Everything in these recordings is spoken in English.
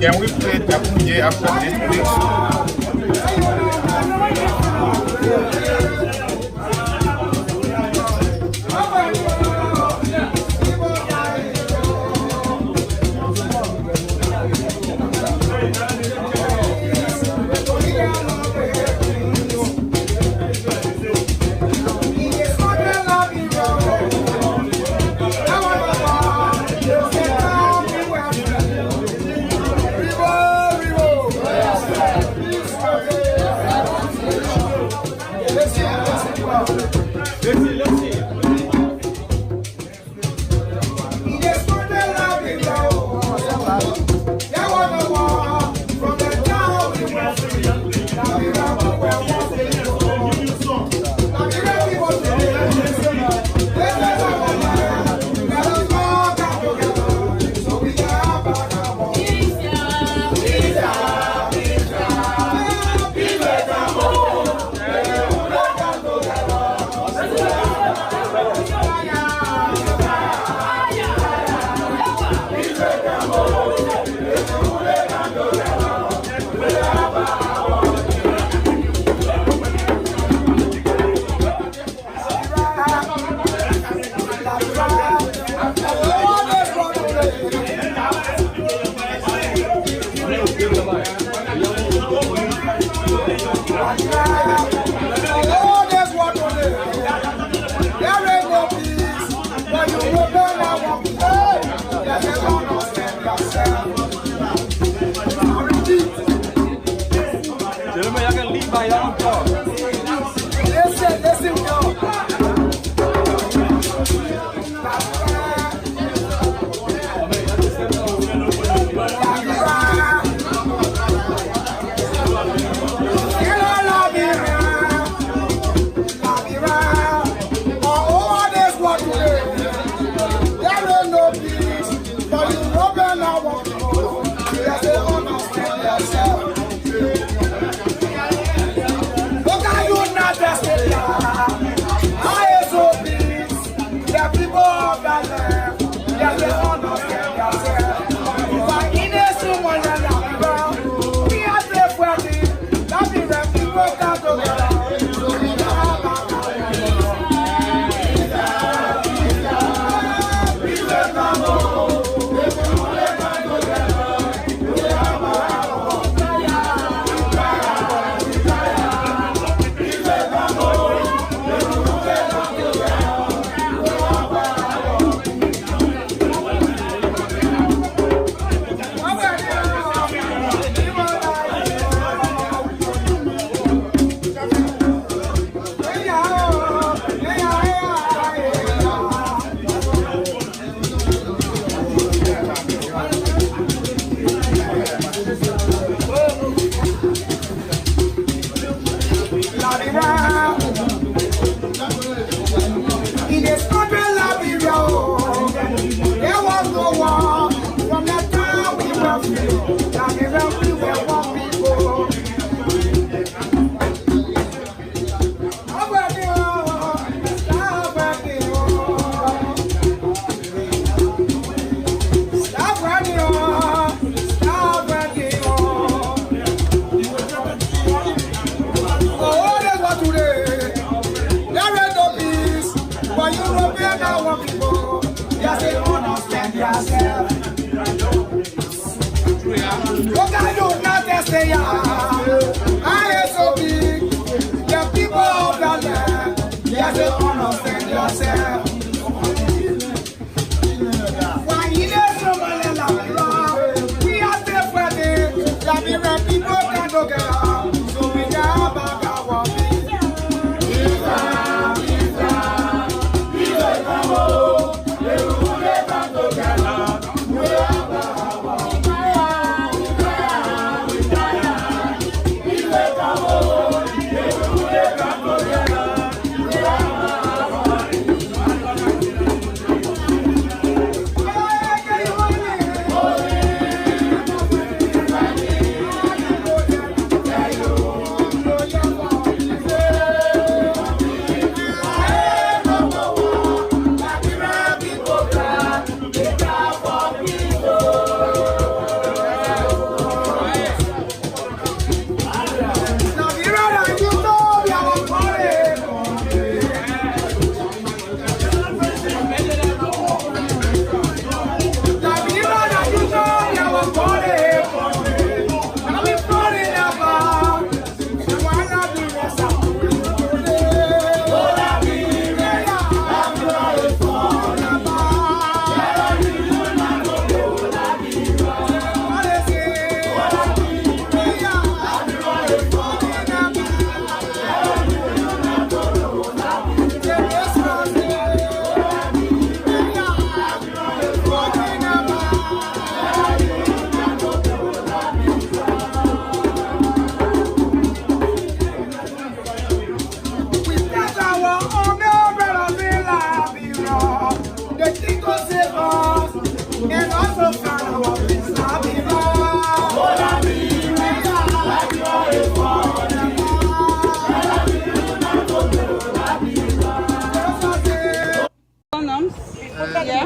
Can we play Tapunje after this, please?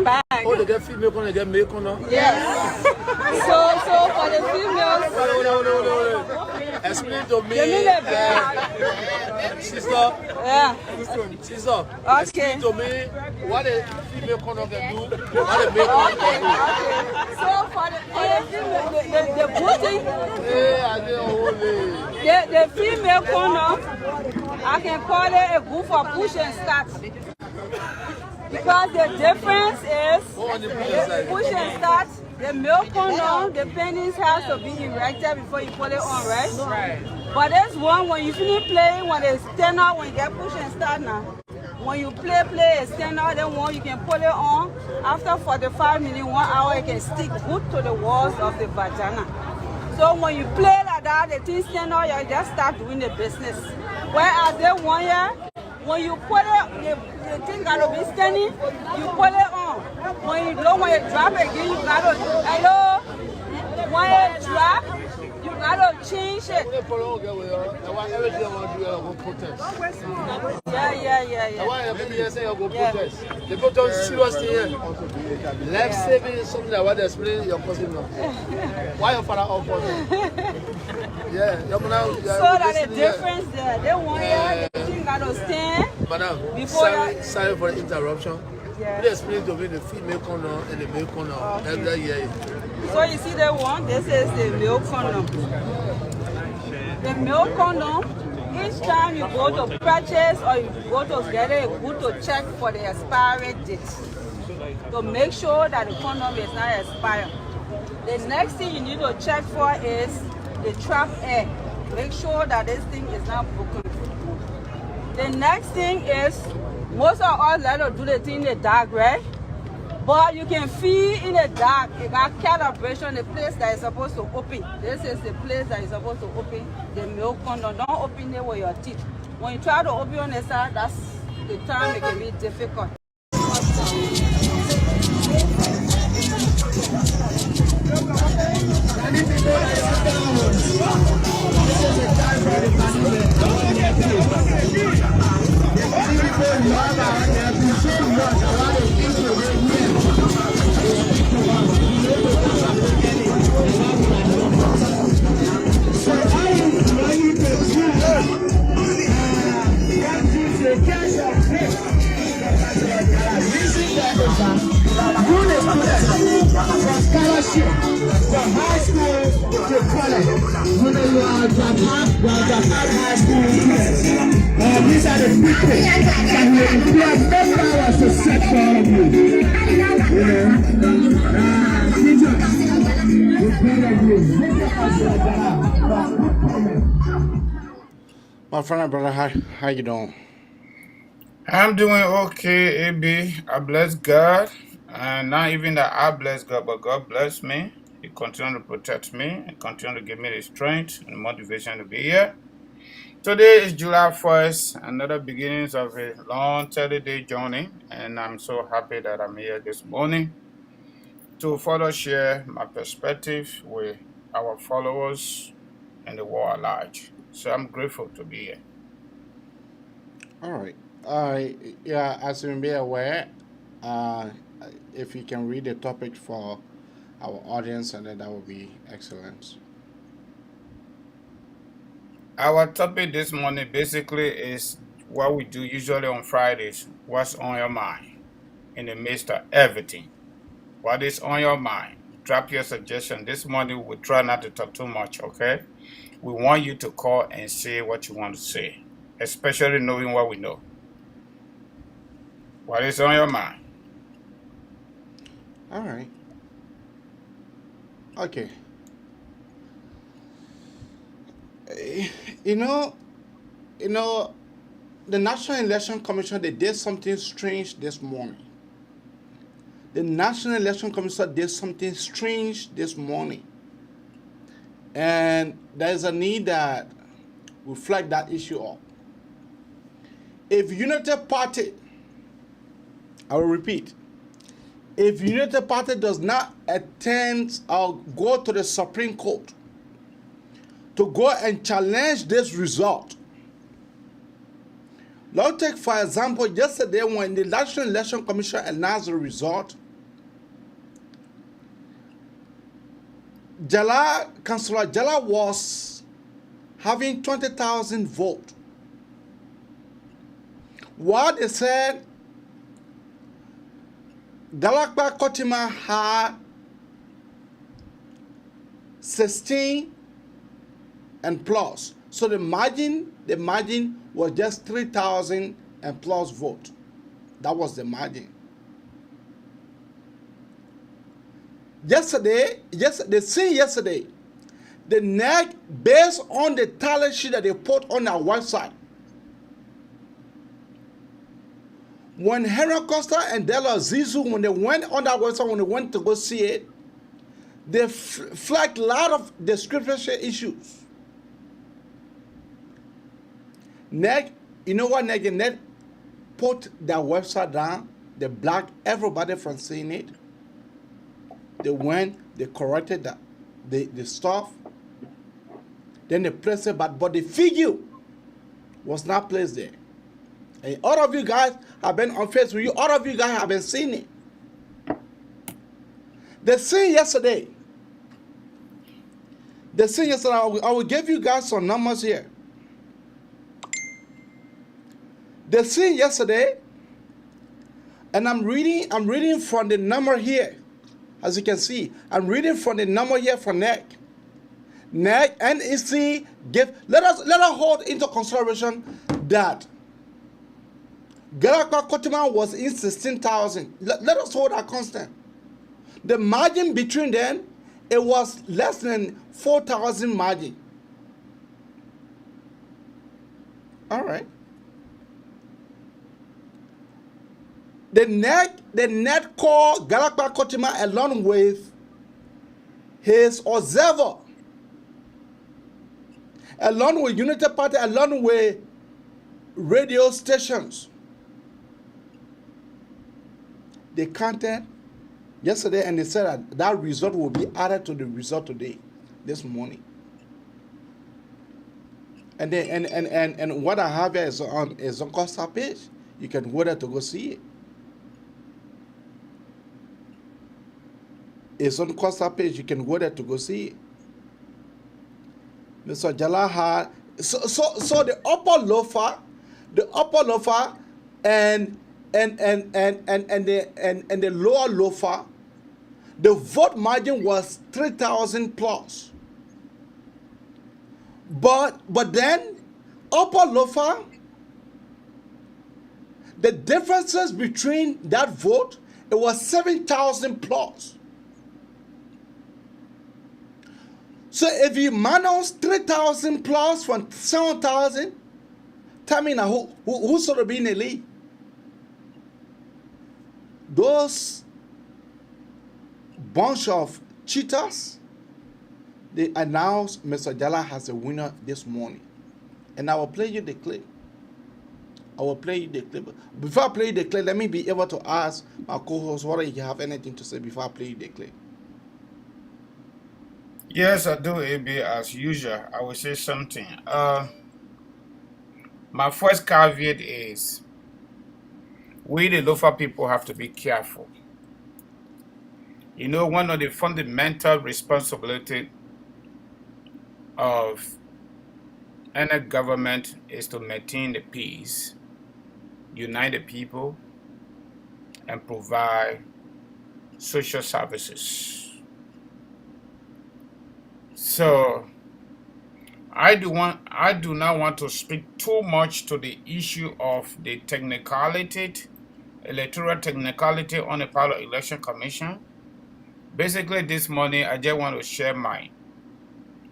bag. Oh, they get female condom, they get male condom? Yes. So for the females. Wait. Explain to me. Give me the bag. Sister. Yeah. Sister. Okay. Explain to me what a female condom can do, what a male condom can do. Okay. So for the female, the booty. The female condom, I can call it a good for push and start. Because the difference is push and start, the male condom, the pennies has to be erected before you put it on, right? Right. But this one, when you finish playing, when it's stand up, when you get push and start now, when you play, it's stand up, then one you can put it on. After 45 minutes, 1 hour, it can stick good to the walls of the vagina. So when you play like that, the thing stand up, you just start doing the business. Whereas the one year, when you put it, the thing gotta be standing, you put it on. When you drop again, you gotta, hello? When you drop, you gotta change it. Yeah. The people serious here. Life saving is something that what they explain your cousin now. Why your father off for them? Yeah, so that the difference there. They want the thing gotta stand. Madam, sorry for the interruption. Yeah. Please explain to me the female condom and the male condom. Okay. So you see the one, this is the male condom. The male condom, each time you go to purchase or you go to get it, it's good to check for the expiry date. To make sure that the condom is not expired. The next thing you need to check for is the trap air. Make sure that this thing is not broken. The next thing is, most of us like to do the thing in the dark, right? But you can feel in the dark, it got calibration, the place that is supposed to open. This is the place that is supposed to open the milk condom. Don't open it with your teeth. When you try to open on the side, that's the time it can be difficult. These are the people that will employ more hours to set for all of you. My friend and brother, how you doing? I'm doing okay, AB. I bless God. And not even that I bless God, but God bless me. He continues to protect me and continue to give me the strength and motivation to be here. Today is July 1st, another beginnings of a long 30-day journey, and I'm so happy that I'm here this morning to further share my perspective with our followers and the world at large. So I'm grateful to be here. All right. Yeah, as you may be aware, if you can read the topic for our audience, and then that would be excellent. Our topic this morning basically is what we do usually on Fridays. What's on your mind in the midst of everything? What is on your mind? Drop your suggestion. This morning we'll try not to talk too much, okay? We want you to call and say what you want to say, especially knowing what we know. What is on your mind? All right. Okay. You know, the National Election Commission, they did something strange this morning. The National Election Commission did something strange this morning. And there's a need that we flag that issue up. If United Party, I will repeat, if United Party does not attend or go to the Supreme Court to go and challenge this result, Let's take, for example, yesterday when the National Election Commission announced the result, Councillor Jala was having 20,000 votes. What they said, Galakpa Kotima had 16 and plus. So the margin was just 3,000 and plus vote. That was the margin. Yesterday, the NEC, based on the tally sheet that they put on our website, when Henry Costa and Della Zizu, when they went on that website, when they went to go see it, they flagged a lot of discrepancy issues. NEC, you know what NEC put their website down, they blocked everybody from seeing it. They went, they corrected the stuff, then they placed it back, but the figure was not placed there. And all of you guys have been on Facebook, all of you guys have been seeing it. They seen yesterday. I will give you guys some numbers here. They seen yesterday, and I'm reading from the number here. As you can see, I'm reading from the number here for NEC. NEC, NEC, let us hold into consideration that Galakpa Kotima was in 16,000. Let us hold that constant. The margin between them, it was less than 4,000 margin. All right. The NEC called Galakpa Kotima along with his observer, along with Unity Party, along with radio stations. They counted yesterday and they said that result will be added to the result today, this morning. And then and what I have here is on Costa page. You can go there to go see it. It's on Costa page. You can go there to go see it. Mr. Jala had so the upper Lofa, and the lower Lofa, the vote margin was 3,000 plus. But then upper Lofa, the differences between that vote, it was 7,000 plus. So if you minus 3,000 plus from 7,000, tell me now who's sort of being in the lead? Those bunch of cheaters, they announced Mr. Jala as a winner this morning. And I will play you the clip. Before I play the clip, let me be able to ask my co-host whether you have anything to say before I play the clip. Yes, I do, AB, as usual. I will say something. My first caveat is we, the Lofa people, have to be careful. You know, one of the fundamental responsibility of any government is to maintain the peace, unite the people, and provide social services. So I do not want to speak too much to the issue of the electoral technicality on the part of Election Commission. Basically, this morning I just want to share my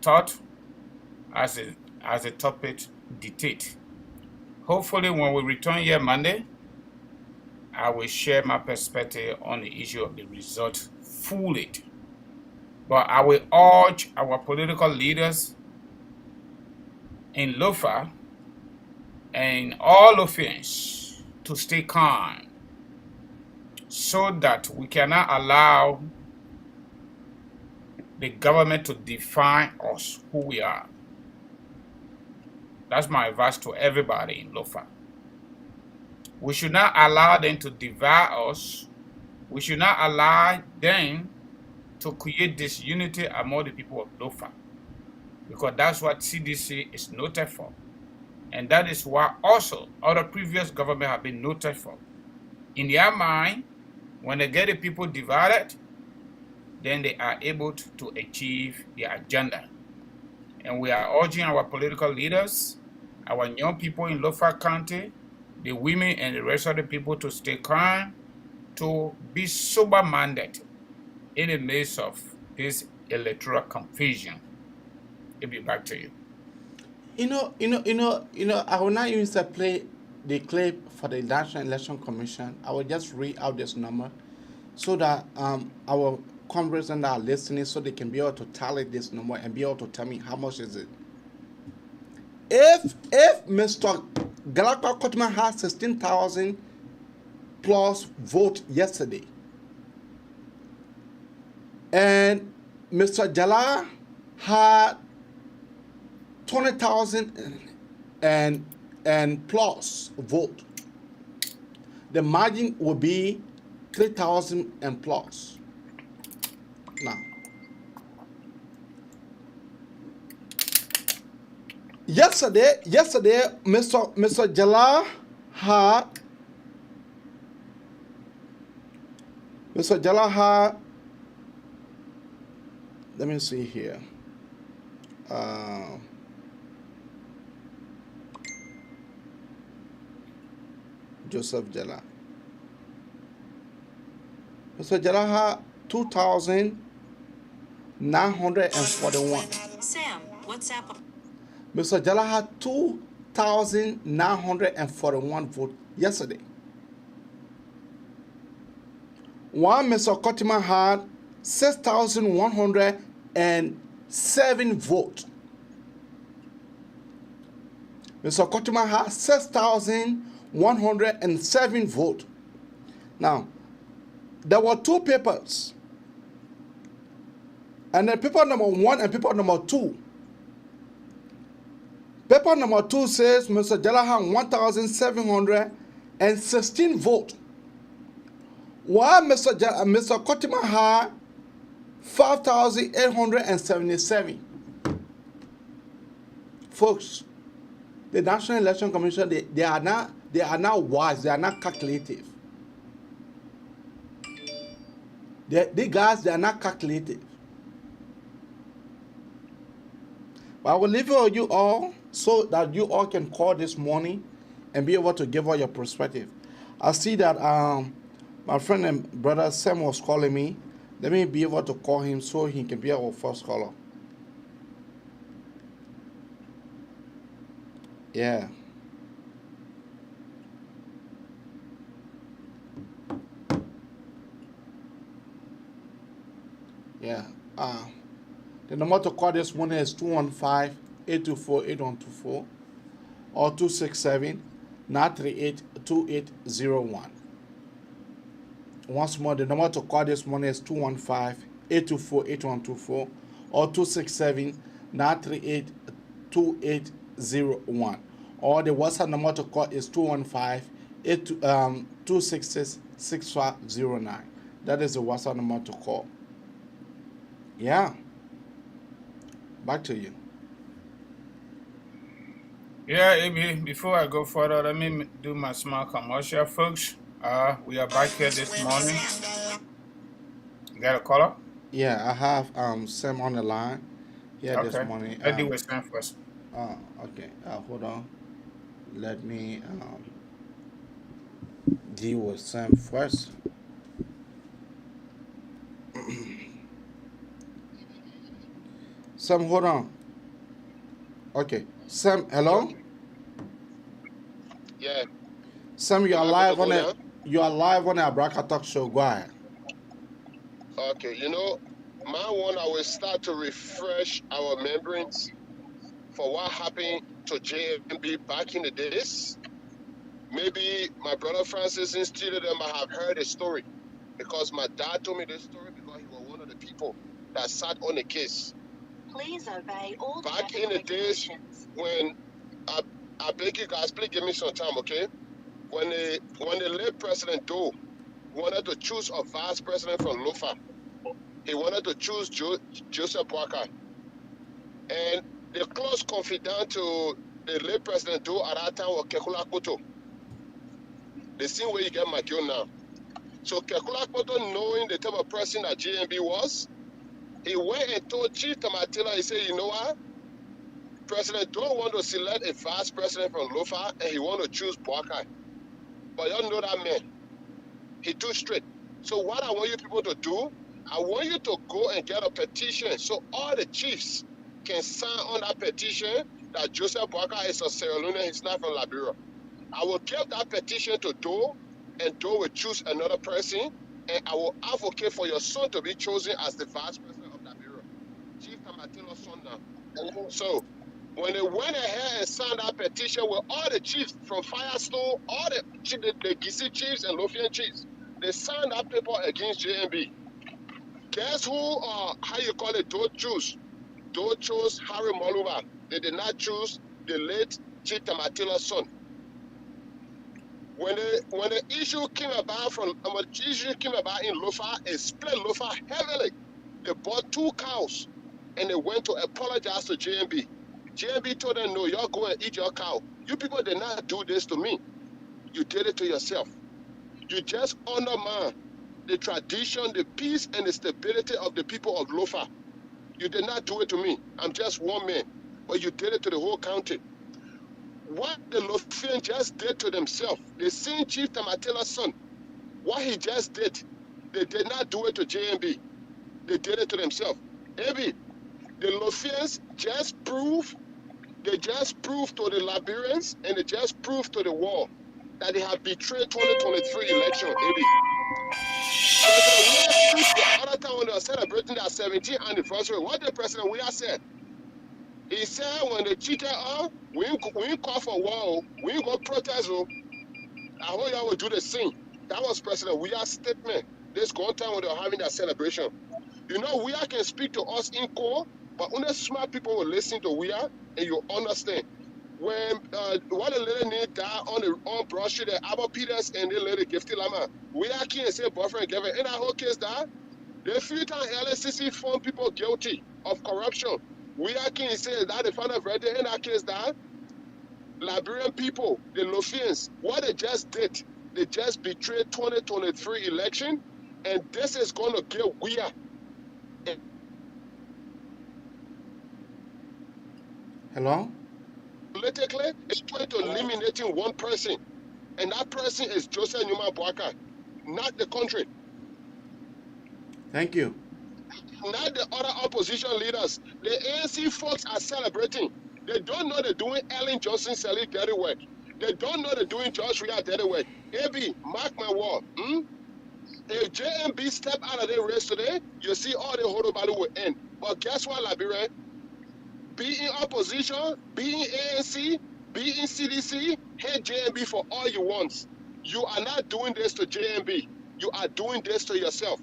thought as a topic dictate. Hopefully, when we return here Monday, I will share my perspective on the issue of the result fully. But I will urge our political leaders in Lofa and all Lofians to stay calm so that we cannot allow the government to define us, who we are. That's my advice to everybody in Lofa. We should not allow them to divide us. We should not allow them to create disunity among the people of Lofa, because that's what CDC is noted for. And that is why also other previous government have been noted for. In their mind, when they get the people divided, then they are able to achieve their agenda. And we are urging our political leaders, our young people in Lofa County, the women and the rest of the people to stay calm, to be sober-minded in the midst of this electoral confusion. It'll be back to you. I will not even say play the clip for the National Election Commission. I will just read out this number so that our congressmen that are listening, so they can be able to tally this number and be able to tell me how much is it. If Mr. Galaka Kotman has 16,000 plus vote yesterday, and Mr. Jala had 20,000 and plus vote, the margin will be 3,000 and plus. Now, yesterday, Mr. Jala had let me see here. Joseph Jala. Mr. Jala had 2,941. Sam, what's up? Mr. Jala had 2,941 votes yesterday. While Mr. Kotima had 6,107 votes. Mr. Kotima had 6,107 votes. Now, there were two papers. And then paper number 1 and paper number 2. Paper number 2 says Mr. Jala had 1,716 votes. While Mr. Kotima had 5,877. Folks, the National Election Commission, they are not wise, they are not calculative. The guys, they are not calculative. But I will leave it on you all so that you all can call this morning and be able to give all your perspective. I see that my friend and brother Sam was calling me. Let me be able to call him so he can be our first caller. Yeah. Yeah. The number to call this morning is 215-824-8124 or 267-938-2801. Once more, the number to call this morning is 215-824-8124 or 267-938-2801. Or the WhatsApp number to call is 215-266-6509. That is the WhatsApp number to call. Yeah. Back to you. Yeah, AB, before I go further, let me do my small commercial, folks. We are back here this morning. You got a caller? Yeah, I have Sam on the line here Okay. this morning. Let's do with Sam first. Okay. Hold on. Let me deal with Sam first. Sam, hold on. Okay. Sam, hello? Yeah. Sam, you are live on the Abraka Talk Show. Go ahead. Okay, my one, I will start to refresh our remembrance for what happened to JMB back in the days. Maybe my brother Francis instead of them might have heard a story, because my dad told me this story because he was one of the people that sat on the case. Please obey all Back in the days when, I beg you guys, please give me some time, okay? when the late President Doe wanted to choose a vice president from Lofa, he wanted to choose Joseph Boakai. And the close confidant to the late President Doe at that time was Kekula Koto. The same way you get McGill now. So Kekula Koto, knowing the type of person that JMB was, he went and told Chief Tamatila, he said, you know what? President Doe want to select a vice president from Lofa and he want to choose Boakai. But y'all know that man. He too straight. So what I want you people to do, I want you to go and get a petition so all the chiefs can sign on that petition that Joseph Boakai is a Sierra Leonean, he's not from Liberia. I will give that petition to Doe, and Doe will choose another person, and I will advocate for your son to be chosen as the vice president of Liberia. Chief Tamatilo's son now. So when they went ahead and signed that petition with all the chiefs from Firestone, all the Gisi chiefs and Lofian chiefs, they signed that paper against JMB. Guess who, how you call it, Doe chose? Doe chose Harry Moluba. They did not choose the late Chief Tamatilo's son. When the issue came about in Lofa, it split Lofa heavily. They bought 2 cows and they went to apologize to JMB. JMB told them, no, y'all go and eat your cow. You people did not do this to me. You did it to yourself. You just undermine the tradition, the peace, and the stability of the people of Lofa. You did not do it to me. I'm just one man. But you did it to the whole county. What the Lofian just did to themselves, the same Chief Tamatila's son, what he just did, they did not do it to JMB. They did it to themselves. Maybe the Lofians just proved to the Liberians and they just proved to the world that they have betrayed 2023 election. Maybe. The other time when they were celebrating their 17th anniversary, what the President Weah said, he said when they cheated us, we ain't call for war, we ain't go protest. I hope y'all will do the same. That was President Weah's statement this one time when they were having that celebration. You know, Weah can speak to us in court, but only smart people will listen to Weah and you understand. When what the lady need died on Broad Street, the Albert Peters and the lady Gifty Lama, Weah can't say boyfriend gave it. In that whole case, that the few times LSCC found people guilty of corruption. Weah can't say that the final verdict in that case that Liberian people, the Lofians, what they just did, they just betrayed 2023 election, and this is going to give Weah. Hello? Politically, it's going to eliminating one person, and that person is Joseph Numa Boakai, not the country. Thank you. Not the other opposition leaders. The ANC folks are celebrating. They don't know they're doing Ellen Johnson Sally dirty work. They don't know they're doing George Weah dirty work. AB, mark my word. If JMB step out of the race today, you see all the whole battle will end. But guess what, Liberia? Be in opposition, be in ANC, be in CDC, hate JMB for all you want. You are not doing this to JMB. You are doing this to yourself.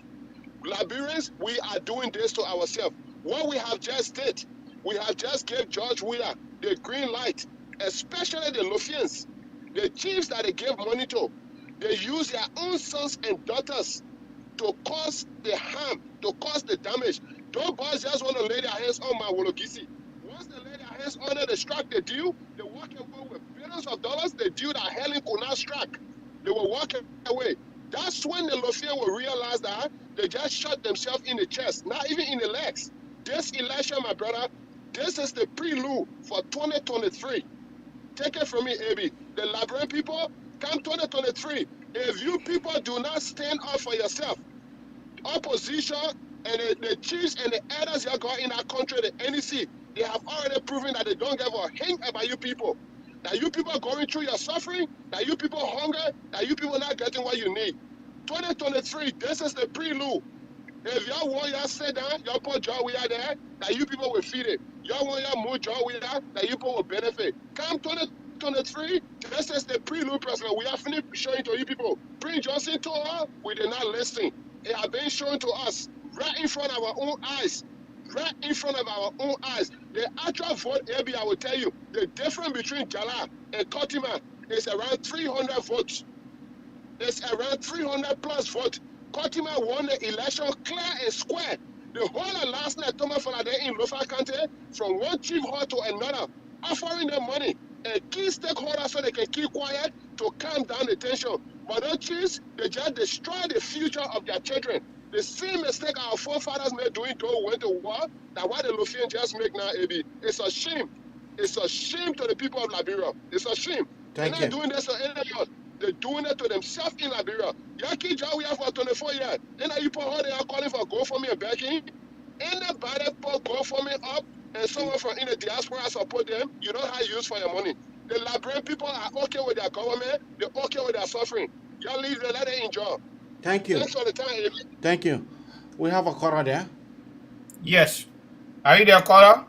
Liberians, we are doing this to ourselves. What we have just did, we have just gave George Weah the green light, especially the Lofians, the chiefs that they gave money to. They use their own sons and daughters to cause the harm, to cause the damage. Those boys just want to lay their hands on my Wologisi. Once they lay their hands on it, they struck the deal, they walk away with billions of dollars, the deal that Helen could not strike. They will walk away. That's when the Lofian will realize that they just shot themselves in the chest, not even in the legs. This election, my brother, this is the prelude for 2023. Take it from me, AB. The Liberian people, come 2023, if you people do not stand up for yourself, opposition and the chiefs and the elders you got in our country, the NEC, they have already proven that they don't give a hint about you people. That you people are going through your suffering, that you people are hungry, that you people are not getting what you need. 2023, this is the prelude. If y'all want y'all sit down, y'all put John Weah there, that you people will feed it. Y'all want y'all move John Weah, that you people will benefit. Come 2023, this is the prelude, President. We are finished showing to you people. Prince Johnson told her, we did not listen. It has been shown to us right in front of our own eyes. Right in front of our own eyes. The actual vote, AB, I will tell you, the difference between Jala and Kotima It's around 300 votes. It's around 300 plus votes. Kotima won the election clear and square. The whole of last night, Thomas Falade in Lofa County, from one chief hall to another, offering them money and key stakeholders so they can keep quiet to calm down the tension. But don't choose, they just destroy the future of their children. The same mistake our forefathers made doing though went to war, that what the Lofian just make now, AB. It's a shame. It's a shame to the people of Liberia. It's a shame. They're Thank not you. doing this to anyone. They're doing it to themselves in Liberia. Yaki Jaw we have for 24 years. And you put how they are calling for GoFundMe and begging. Anybody put GoFundMe up and someone from in the diaspora support them, you know how you use for your money. The Liberian people are okay with their government, they're okay with their suffering. Y'all leave them, let them enjoy. Thank you. Thanks for the time. Thank you. We have a caller there. Yes. Are you there, caller?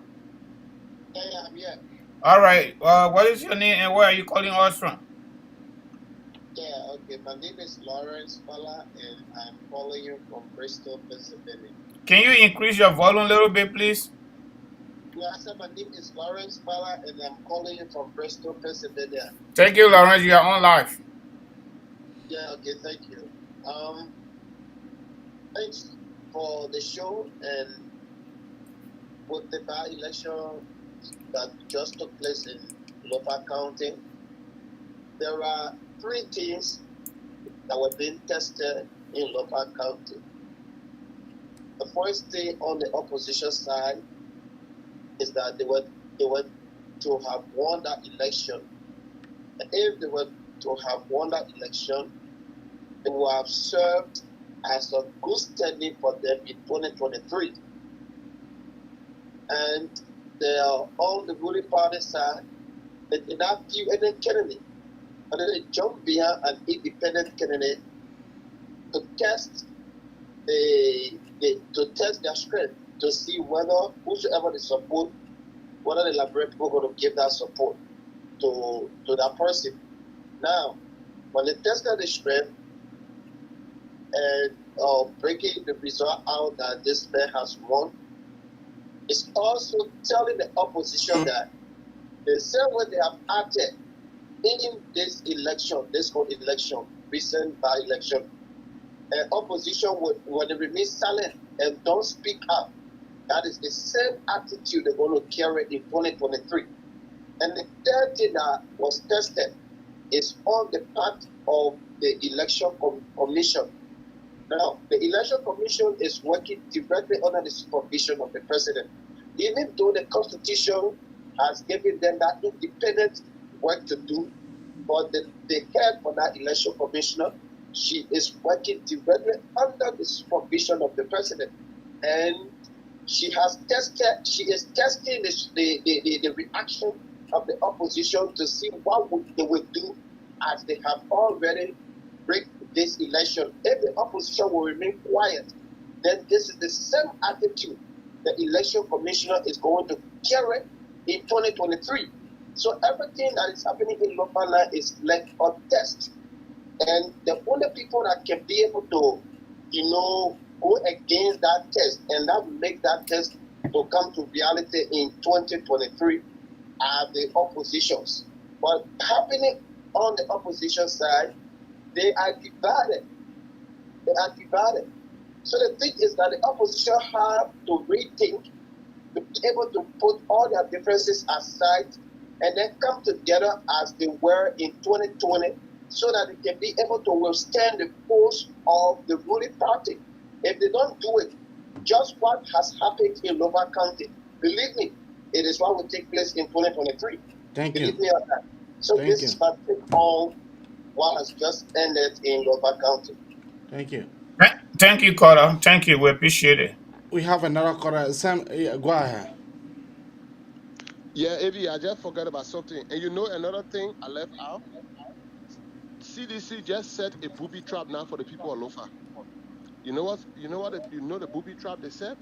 Yeah, I'm here. All right. What is your name and where are you calling us from? Yeah, okay. My name is Lawrence Fala and I'm calling you from Bristol, Pennsylvania. Can you increase your volume a little bit, please? Yeah, I said my name is Lawrence Fala and I'm calling you from Bristol, Pennsylvania. Thank you, Lawrence. You are on live. Yeah, okay, thank you. Thanks for the show, and with the by-election that just took place in Lofa County, there are 3 things that were being tested in Lofa County. The first thing on the opposition side is that they were to have won that election. And if they were to have won that election, they would have served as a good standing for them in 2023. And they are on the ruling party side. They did not view any candidate, but then they jumped behind an independent candidate to test their strength, to see whether whosoever they support, whether the Liberian people are going to give that support to that person. Now, when they tested the strength and breaking the result out that this man has won, it's also telling the opposition that the same way they have acted in this election, this whole election, recent by-election, opposition when they remain silent and don't speak up, that is the same attitude they're going to carry in 2023. And the third thing that was tested is on the part of the election commission. Now, the election commission is working directly under the supervision of the president. Even though the constitution has given them that independent work to do, but the head for that election commissioner, she is working directly under the supervision of the president. And she is testing the reaction of the opposition to see what they would do as they have already break this election. If the opposition will remain quiet, then this is the same attitude the election commissioner is going to carry in 2023. So everything that is happening in Lofa is like a test. And the only people that can be able to, go against that test and that make that test to come to reality in 2023 are the oppositions. But happening on the opposition side, they are divided. So the thing is that the opposition have to rethink, to be able to put all their differences aside and then come together as they were in 2020 so that they can be able to withstand the force of the ruling party. If they don't do it, just what has happened in Lofa County, believe me, it is what will take place in 2023. Thank Believe you. me on that. So Thank this you. is my take on what has just ended in Lofa County. Thank you. Thank you, caller. Thank you. We appreciate it. We have another caller. Sam, go ahead. Yeah, Avi, I just forgot about something. And you know another thing I left out? CDC just set a booby trap now for the people of Lofa. You know the booby trap they set?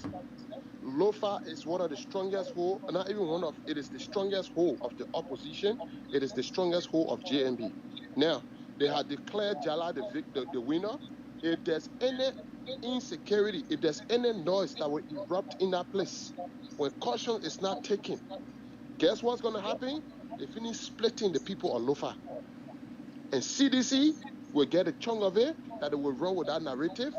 Lofa is one of the strongest hold, not even one of, it is the strongest hold of the opposition. It is the strongest hold of JMB. Now, they have declared Jala the winner. If there's any insecurity, if there's any noise that will erupt in that place, when caution is not taken, guess what's going to happen? They finish splitting the people of Lofa. And CDC will get a chunk of it that it will run with that narrative,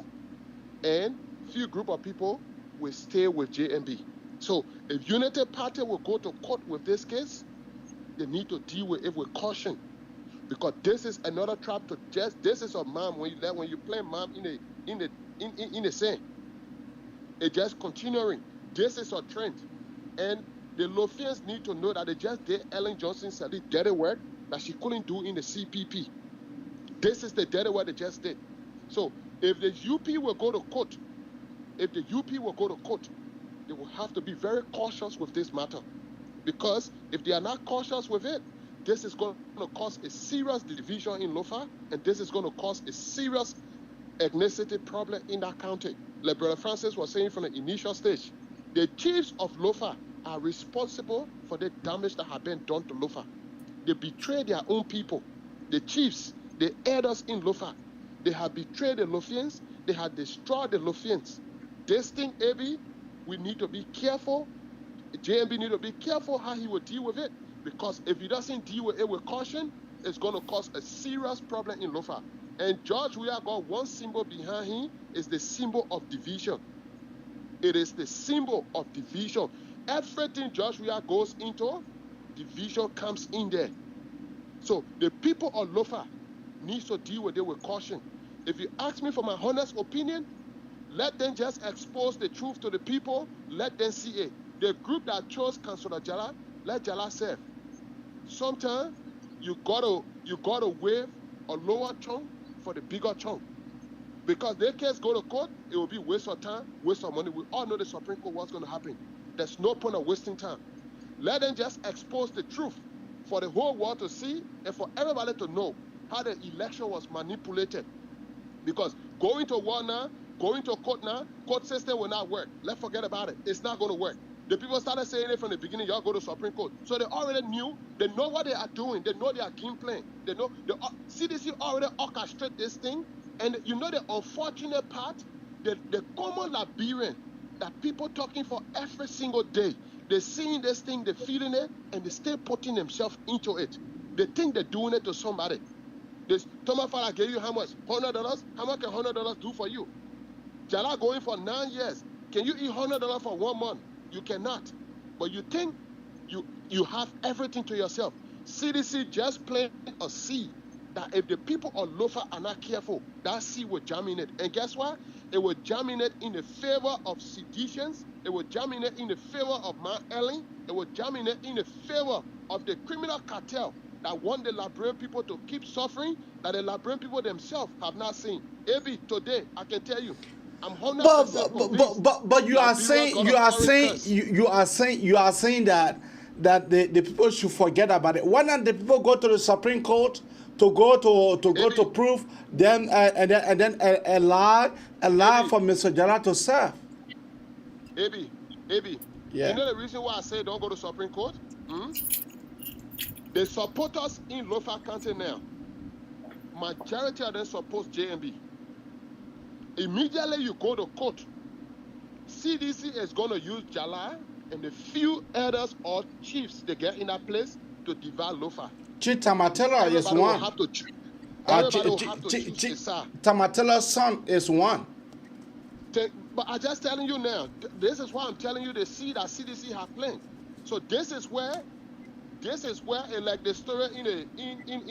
and few group of people will stay with JMB. So if United Party will go to court with this case, they need to deal with it with caution, because this is another trap to this is a mom when you play mom in the sand. It's just continuing. This is a trend, and the Lofians need to know that they just did Ellen Johnson said the dirty work that she couldn't do in the CPP. This is the dirty work they just did. So if the UP will go to court, they will have to be very cautious with this matter, because if they are not cautious with it, this is going to cause a serious division in Lofa, and this is going to cause a serious ethnicity problem in that county. Like Brother Francis was saying from the initial stage, the chiefs of Lofa are responsible for the damage that have been done to Lofa. They betrayed their own people. The chiefs, the elders in Lofa, they have betrayed the Lofians. They have destroyed the Lofians. This thing, AB, we need to be careful. JMB need to be careful how he will deal with it, because if he doesn't deal with it with caution, it's going to cause a serious problem in Lofa. And George Weah got one symbol behind him, is the symbol of division. It is the symbol of division. Everything George Weah goes into, division comes in there. So the people of Lofa needs to deal with it with caution. If you ask me for my honest opinion, let them just expose the truth to the people. Let them see it. The group that chose Councilor Jala, let Jala serve. Sometimes you gotta waive a lower chunk for the bigger chunk. Because their case go to court, it will be waste of time, waste of money. We all know the Supreme Court what's going to happen. There's no point of wasting time. Let them just expose the truth for the whole world to see, and for everybody to know how the election was manipulated. Because going to war now, going to court now, court system will not work. Let's forget about it. It's not going to work. The people started saying it from the beginning, y'all go to Supreme Court. So they already knew, they know what they are doing, they know their game plan. They know, the CDC already orchestrated this thing. And you know the unfortunate part, the common Liberian, that people talking for every single day, they're seeing this thing, they're feeling it, and they still putting themselves into it. They think they're doing it to somebody. This Thomas Farah gave you how much? $100? How much can $100 do for you? Jala going for 9 years. Can you eat $100 for 1 month? You cannot. But you think you have everything to yourself. CDC just planted a seed that if the people of Lofa are not careful, that seed will germinate. And guess what? It will germinate in the favor of seditions. It will germinate in the favor of Mount Ellen. It will germinate in the favor of the criminal cartel that want the Liberian people to keep suffering, that the Liberian people themselves have not seen. AB, today, I can tell you, I'm 100% convinced. But you are saying that the people should forget about it. Why not the people go to the Supreme Court to go to prove them and then allow for Mr. Jala to serve? AB, yeah. You know the reason why I say don't go to Supreme Court? The supporters in Lofa County now, majority of them support JMB. Immediately you go to court, CDC is going to use Jala and the few elders or chiefs they get in that place to divide Lofa. Tamatella is one. Tamatela's son is one. But I'm just telling you now, this is why I'm telling you the seed that CDC have planned. So this is where like the story in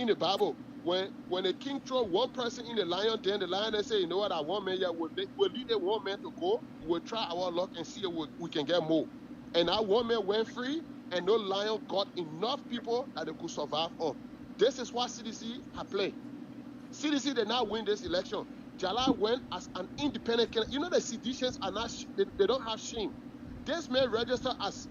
the Bible, when the king throw one person in the lion den, the lion they say, you know what, that one man, we'll leave that one man to go, we'll try our luck and see if we can get more. And that one man went free, and no lion got enough people that they could survive on. This is what CDC have played. CDC did not win this election. Jala went as an independent candidate. You know the seditions are not, they don't have shame. This man registered as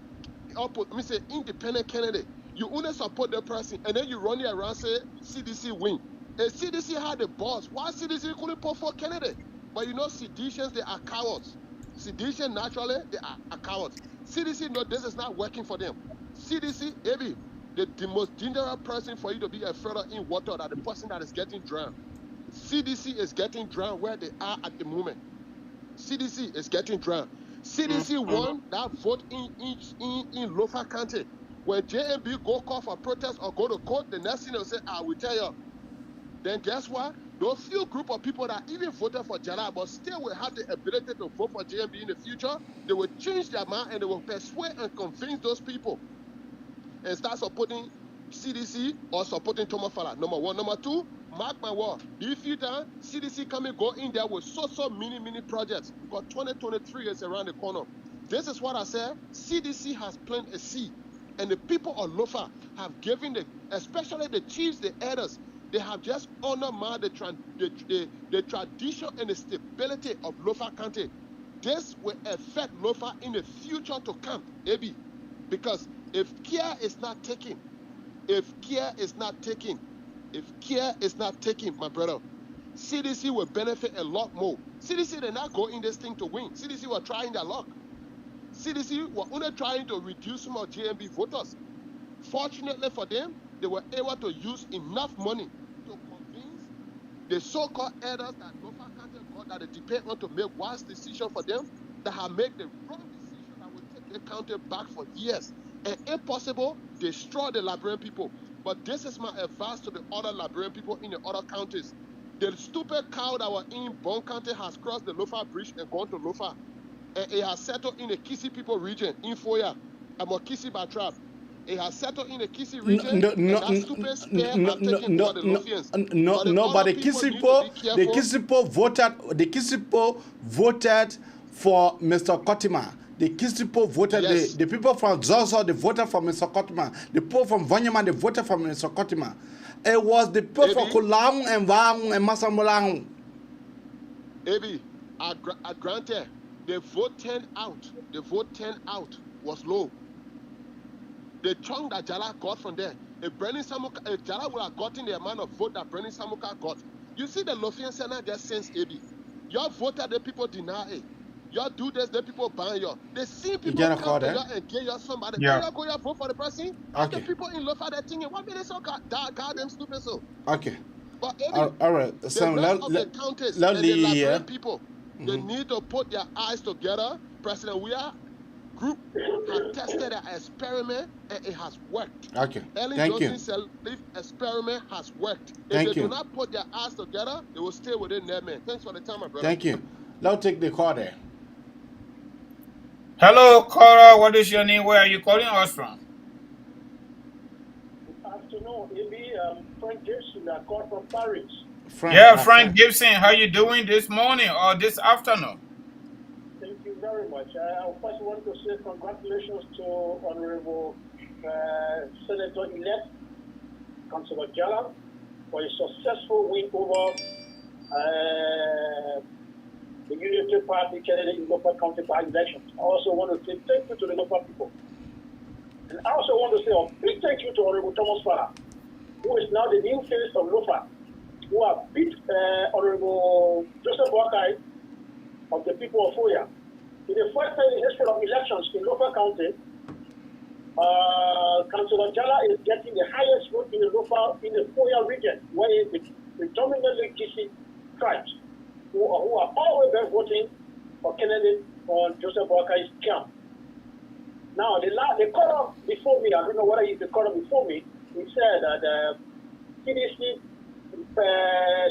independent candidate. You only support the person, and then you run it around say CDC win. And CDC had the boss. Why CDC couldn't put for candidate? But you know seditions, they are cowards. Sedition naturally, they are cowards. CDC know this is not working for them. CDC, maybe the most dangerous person for you to be afraid of in water, that the person that is getting drowned. CDC is getting drowned where they are at the moment. CDC is getting drowned. CDC won that vote in Lofa County. When JMB go call for protest or go to court, the next thing they'll say, I will tell you, then guess what? Those few group of people that even voted for Jala but still will have the ability to vote for JMB in the future, they will change their mind and they will persuade and convince those people and start supporting CDC or supporting Thomas Fala. Number one. Number two, mark my word. If you done, CDC coming go in there with so many projects because 2023 is around the corner. This is what I said. CDC has planted a seed, and the people of Lofa have given especially the chiefs, the elders, they have just honored the tradition and the stability of Lofa County. This will affect Lofa in the future to come, AB, because if care is not taken, my brother, CDC will benefit a lot more. CDC did not go in this thing to win. CDC were trying their luck. CDC were only trying to reduce some of JMB voters. Fortunately for them, they were able to use enough money to convince the so-called elders that Lofa County got that they depend on to make wise decision for them, that have made the wrong decision that will take the county back for years. And if possible, destroy the Liberian people. But this is my advice to the other Liberian people in the other counties. The stupid cow that was in Bon County has crossed the Lofa Bridge and gone to Lofa. And it has settled in the Kisi people region, in Foya, and Kisi Batrap. It has settled in the Kisi region, and that stupid spear have taken over the Lofians. But the Kisipo voted for Mr. Kotima. The Kisipo voted, yes. The people from Zozo, they voted for Mr. Kotima. The people from Vanyama, they voted for Mr. Kotima. It was the people from Kulang and Wang and Masamulang. Ebi, I granted, the vote turnout was low. The chunk that Jala got from there, if Jala would have gotten the amount of vote that Bernie Samuka got. You see the Lofian Senate just since Ebi. Your voted, the people deny it. Y'all do this, the people ban you. They see people come to you and get you somebody. Yeah. You go you vote for the person. Okay. The people in Lofa that thing, what minute so goddamn stupid so. Okay. But all right. So the counties and the Liberian people, they need to put their eyes together. President Weah group have tested an experiment and it has worked. Okay. Thank you. Experiment has worked. If they do not put their eyes together, they will stay within their man. Thanks for the time, my brother. Thank you. Now take the call there. Hello, Cora. What is your name? Where are you calling us from? Good afternoon, Ibi. Frank Gibson. I call from Paris. Frank Gibson. How you doing this morning or this afternoon? Thank you very much. I first want to say congratulations to Honorable Senator-elect Councillor Jala for a successful win over the Unity Party candidate in Lofa County by elections. I also want to say thank you to the Lofa people. And I also want to say a big thank you to Honorable Thomas Fala, who is now the new face of Lofa, who have beat Honorable Joseph Wakai of the people of Foya. In the first time in the history of elections in Lofa County, Councillor Jala is getting the highest vote in the Lofa, in the Foya region, where is the predominantly GC tribes who are always been voting for candidate on Joseph Wakai's camp. Now, the caller before me, I don't know whether he's the caller before me, he said that CDC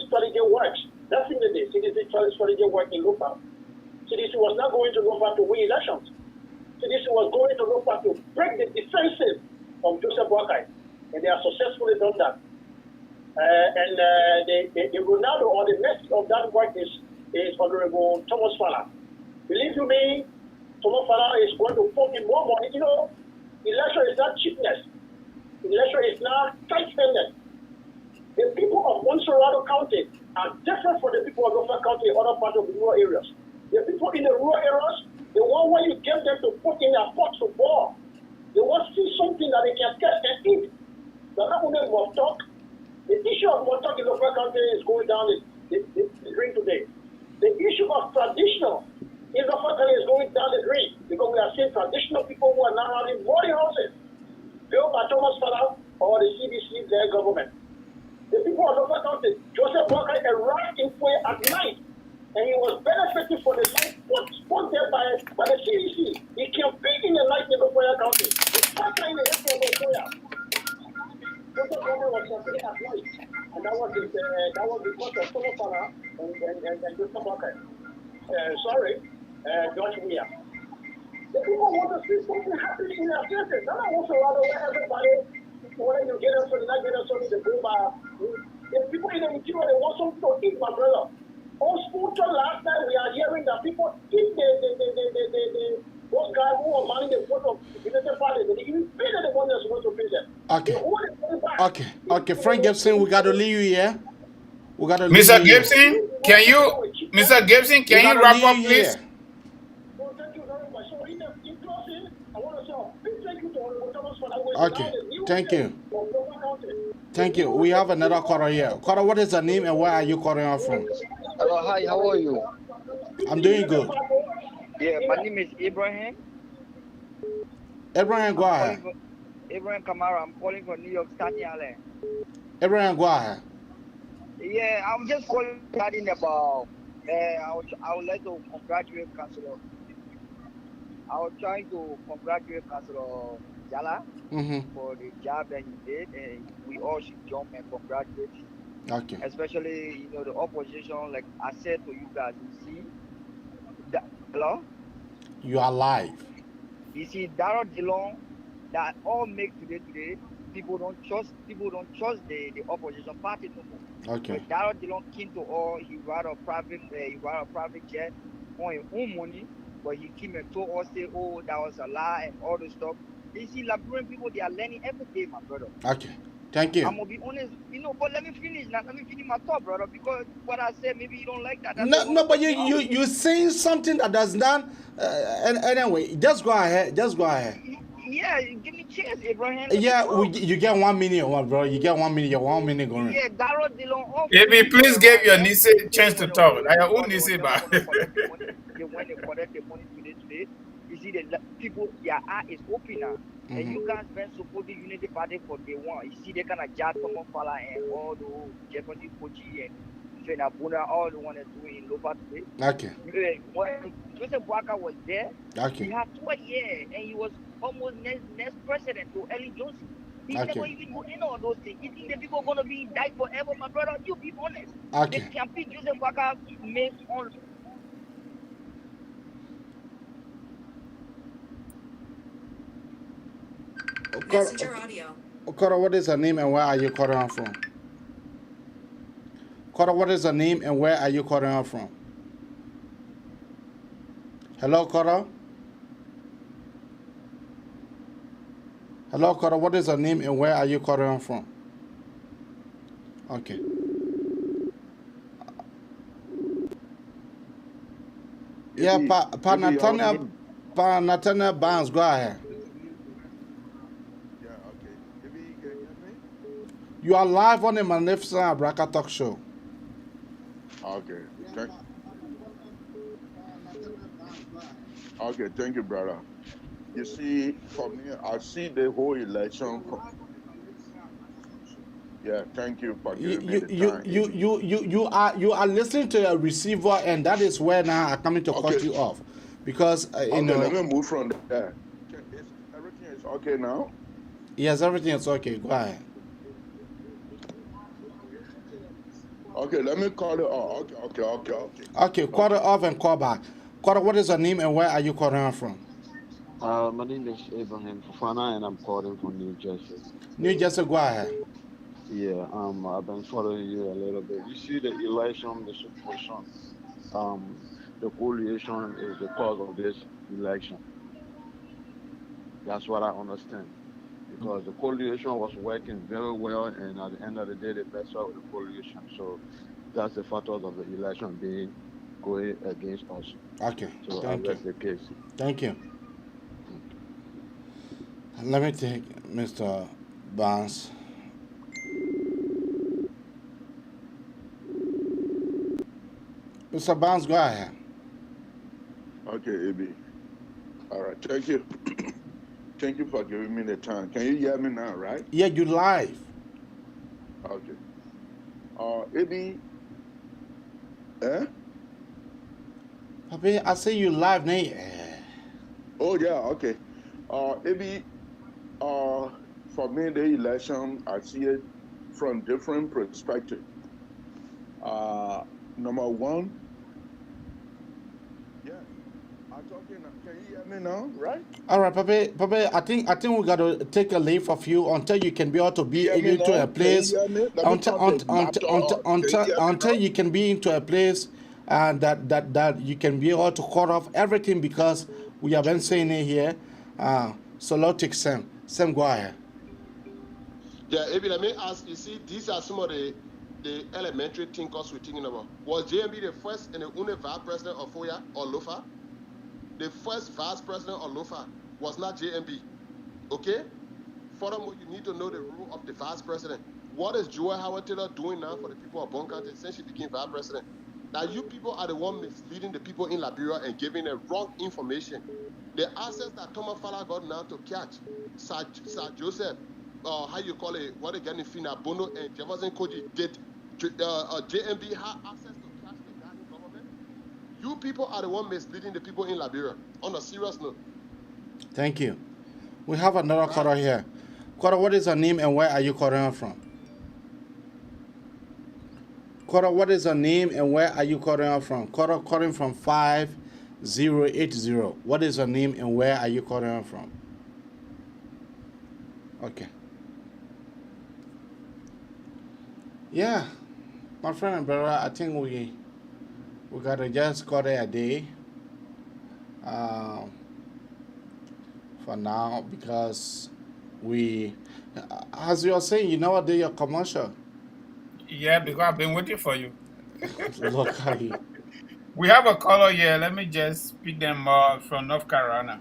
strategy works. That's in the day. CDC strategy works in Lofa. CDC was not going to Lofa to win elections. CDC was going to Lofa to break the defensive of Joseph Wakai, and they have successfully done that. The Ronaldo or the next of that work is Honorable Thomas Fala. Believe you me, Thomas Fala is going to put in more money. You know, election is not cheapness. Election is not tight-handed. The people of Monserrado County are different from the people of Lofa County and other parts of the rural areas. The people in the rural areas, the one where you get them to put in their pots to boil. They want to see something that they can get and eat. They're not only more talk. The issue of Montauk in Lofa County is going down the drain today. The issue of traditional in Lofa County is going down the drain because we are seeing traditional people who are now having boarding houses built by Thomas Fala or the CDC, their government. The people of Lofa County, Joseph Wakai arrived in Foya at night and he was benefiting from the light sponsored by the CDC. He campaigned in the night in Foya County. The first time in the history of Foya. Joseph Wakai was campaigning at night, and that was his and do some work. Sorry, George Weah. The people want to see something happen in their places. And I also rather where everybody, whether you get us or not get us, they go by. The people in the interior, they want something to eat, my brother. On spiritual last night, we are hearing that people eat those guys who are manning the vote of the United Party. They even pay them the money they're supposed to pay them. Okay. Okay. Frank Gibson, we got to leave you here. We got to leave Mr. you here. Gibson, Mr. Gibson, can you wrap up, please? So thank you very much. So in closing, I want to say a big thank you to Honorable Thomas for that way. Okay. Thank you. Thank you. We have another caller here. Caller, what is your name and where are you calling us from? Hello, hi, how are you? I'm doing good. Yeah, my name is Ibrahim. Abraham, go ahead. Ibrahim Kamara, I'm calling from New York, Staten Island. Abraham, go ahead. Yeah, I'm just calling regarding about, I would like to congratulate Councilor. I was trying to congratulate Councilor Jala for the job that he did, and we all should jump and congratulate him. Okay. Especially, the opposition, like I said to you guys, you see, hello? You are live. You see, Darrell Dillon, that all make today, people don't trust the opposition party no more. Okay. But Darrell Dillon came to all, he ride a private jet on his own money, but he came and told us, say, oh, that was a lie and all this stuff. You see, Liberian people, they are learning every day, my brother. Okay. Thank you. I'm gonna be honest, but let me finish now. Let me finish my thought, brother, because what I said, maybe you don't like that. No, but you saying something that does not. Anyway, just go ahead. Just go ahead. Yeah, give me a chance, Abraham. Yeah, you get 1 minute, bro. You get 1 minute. You're 1 minute going. Yeah, Darrell Dillon. Maybe please give your niece a chance to talk. I have own niece, ba. They want to collect the money today. You see, the people, their eye is open now. And you guys been supporting Unity Party for day one. You see, they kind of Jad Thomas Fala and all the Jefferson Kochi and Fena Buna, all the one that do in Lofa today. Okay. When Joseph Waka was there, okay, he had 2 years and he was almost next president to Ellie Johnson. He never even go in on those things. You think the people are going to be died forever, my brother? You be honest. Okay. The campaign Joseph Waka made on. Messenger audio. Cora, what is her name and where are you calling her from? Cora, what is her name and where are you calling her from? Hello, Cora? Hello, Cora, what is her name and where are you calling her from? Okay. Yeah, Pa Nathaniel Barnes, go ahead. You are live on the Magnificent Abraka Talk Show. Okay. Okay, thank you, brother. You see, for me, I see the whole election. Yeah, thank you for giving me the time. You are listening to a receiver, and that is where now I'm coming to cut you off, because you know. Let me move from there. Everything is okay now. Yes, everything is okay. Go ahead. Okay, let me call it off. Okay. Okay, call it off and call back. Call, what is your name and where are you calling from? My name is Abraham Fufana and I'm calling from New Jersey. New Jersey, go ahead. Yeah, I've been following you a little bit. You see the election, the situation, the coalition is the cause of this election. That's what I understand. Because the coalition was working very well, and at the end of the day, they messed up with the coalition. So that's the factors of the election being going against us. Okay. So that's the case. Thank you. Let me take Mr. Barnes. Mr. Barnes, go ahead. Okay, AB. All right, thank you. Thank you for giving me the time. Can you hear me now, right? Yeah, you live. Okay. AB. Papi, I say you live, Nate. Oh, yeah, okay. AB, for me, the election, I see it from different perspectives. Number one. Yeah. I'm talking. Can you hear me now? Right? All right, Papa. I think we gotta take a leave of you until you can be able to be Hear me into now? a Can you place. hear me? Let me talk to after all. Can you hear me Until now? you can be into a place that you can be able to cut off everything because we have been saying it here. So Lord take Sam. Sam, go ahead. Yeah, Ebi, let me ask, you see, these are some of the elementary things we're thinking about. Was JMB the first and the only vice president of Foya or Lofa? The first vice president of Lofa was not JMB. Okay? Furthermore, you need to know the role of the vice president. What is Joel Howard Taylor doing now for the people of Bon County since she became vice president? Now, you people are the one misleading the people in Liberia and giving them wrong information. The access that Thomas Fowler got now to catch Sir Joseph, how you call it, what again, Fina Bono and Jefferson Koji did, JMB had access to catch the guy in government. You people are the one misleading the people in Liberia. On a serious note. Thank you. We have another caller here. Caller, what is your name and where are you calling from? Caller, what is your name and where are you calling from? Caller calling from 5080. What is your name and where are you calling from? Okay. Yeah, my friend and brother, I think we gotta just call it a day for now because as you are saying, you never do your commercial. Yeah, because I've been waiting for you. Look at you. We have a caller here. Let me just pick them from North Carolina.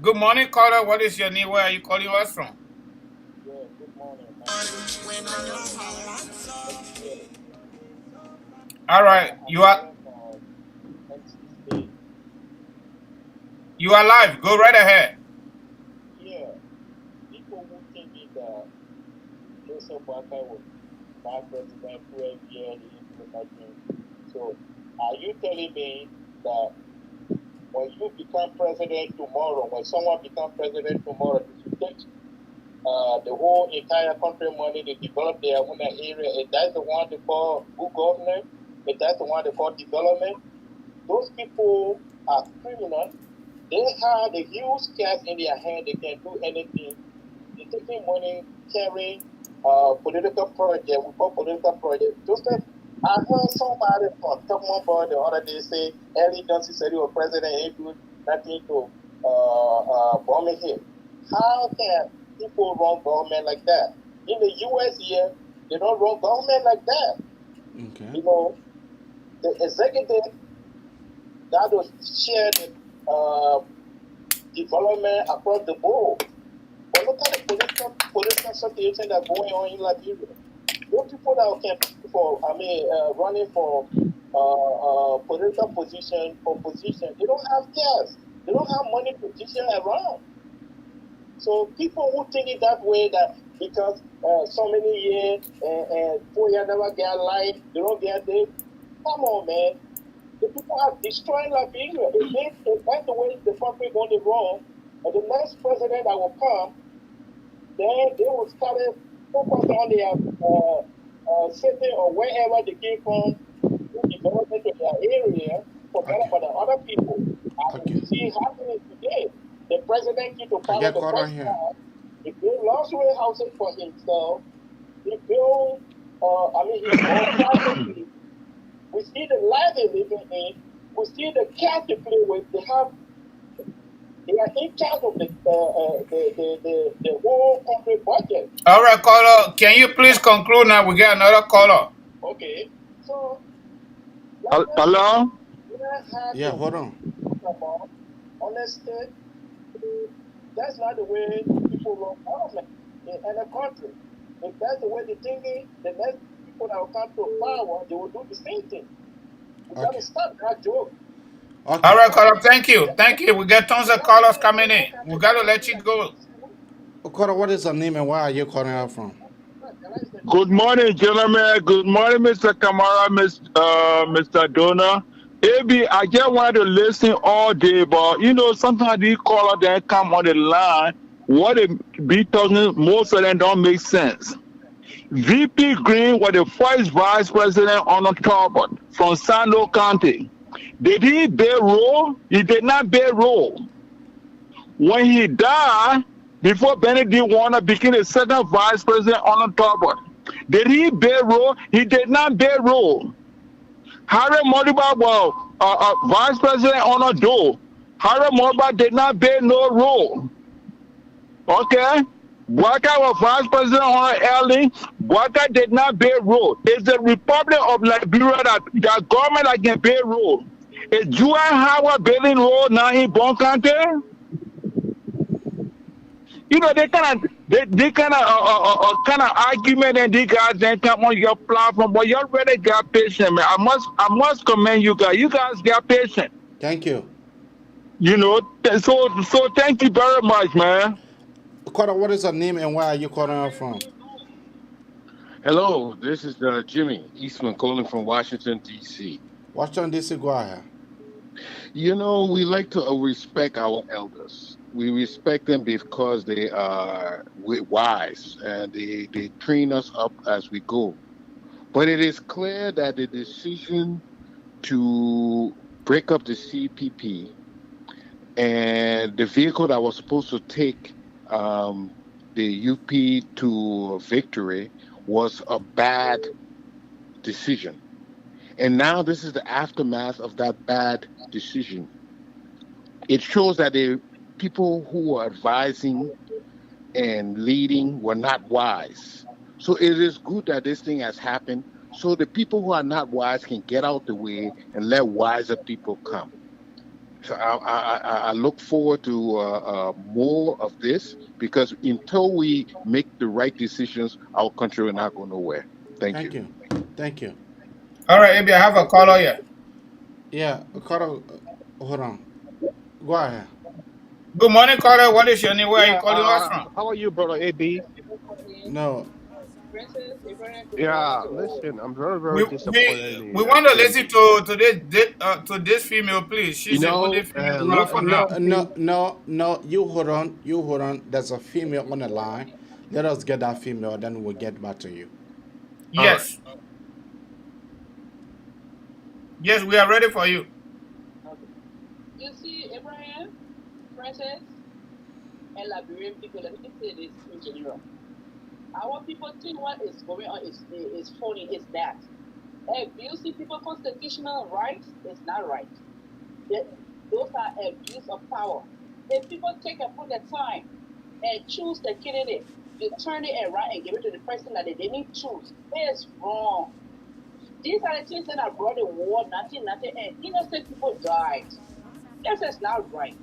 Good morning, caller. What is your name? Where are you calling us from? Yeah, good morning. All right, you are live. Go right ahead. Yeah, people who think that Joseph Walker was vice president who year the implementing. So, are you telling me that when you become president tomorrow, when someone becomes president tomorrow, you take the whole entire country money to develop their own area, and that's the one they call good government, and that's the one they call development? Those people are criminals. They have the huge cash in their hand. They can do anything. They're taking money, carrying political project. We call political project. Joseph, I heard somebody from Tubman Board the other day say Ellie Johnson said he was president and he do nothing to bomb him. How can people run government like that? In the U.S. here, they don't run government like that. Okay. You know, the executive that will share the development across the board. But look at the political situation that's going on in Liberia. Those people that can running for political position, they don't have cash. They don't have money to position around. So people who think it that way, that because so many years and 4 years never get life, they don't get this. Come on, man. The people are destroying Liberia. If that's the way the country going to run, and the next president that will come, then they will start to focus on their city or wherever they came from, development of their area, forget about the other people. As you see happening today, the president keep to follow the president. He built luxury houses for himself. He built, his own privately. We see the life they're living in. We see the cash they play with. They are in charge of the whole country budget. All right, caller. Can you please conclude now? We got another caller. Okay. So. Hello? Yeah, hold on. Honesty. That's not the way people run government in any country. If that's the way they're thinking, the next people that will come to power, they will do the same thing. We got to stop that joke. Okay. All right, caller. Thank you. Thank you. We got tons of callers coming in. We got to let you go. Caller, what is your name and where are you calling out from? Good morning, gentlemen. Good morning, Mr. Kamara, Mr. Dona. AB, I just wanted to listen all day, but sometimes these callers that come on the line, what they be talking, most of them don't make sense. VP Green was the first vice president on the Talbot from Sando County. Did he bear role? He did not bear role. When he died, before Benedict Warner became the second vice president on the Talbot, did he bear role? He did not bear role. Harry Modiba was vice president on the Dole. Harry Modiba did not bear no role. Okay? Boaka was vice president on Elling. Boaka did not bear role. It's the Republic of Liberia that government that can bear role. Is Juan Howard bearing role now in Bon County? You know, they kind of argument and they guys then come on your platform, but you already got patient, man. I must commend you guys. You guys got patient. Thank you. You know, so thank you very much, man. Carter, what is your name and where are you calling from? Hello, this is Jimmy Eastman calling from Washington, D.C. Washington, D.C., go ahead. You know, we like to respect our elders. We respect them because they are wise and they train us up as we go. But it is clear that the decision to break up the CPP and the vehicle that was supposed to take the UP to victory was a bad decision. And now this is the aftermath of that bad decision. It shows that the people who were advising and leading were not wise. So it is good that this thing has happened so the people who are not wise can get out the way and let wiser people come. So I look forward to more of this because until we make the right decisions, our country will not go nowhere. Thank you. Thank you. All right, Abby, I have a caller here. Yeah, caller, hold on. Go ahead. Good morning, caller. What is your name? Where are you calling us from? How are you, brother AB? No. Yeah, listen, I'm very disappointed. We want to listen to this female, please. She's a good female. No. You hold on. There's a female on the line. Let us get that female, then we'll get back to you. Yes. Right. Yes, we are ready for you. You see, Abraham, Francis, and Liberian people, let me say this in general. Our people think what is going on is phony, is that. Abusing people's constitutional rights is not right. Those are abuse of power. If people take upon the time and choose the candidate, you turn it around and give it to the person that they didn't choose. It's wrong. These are the things that are brought the war, nothing, and innocent people died. This is not right.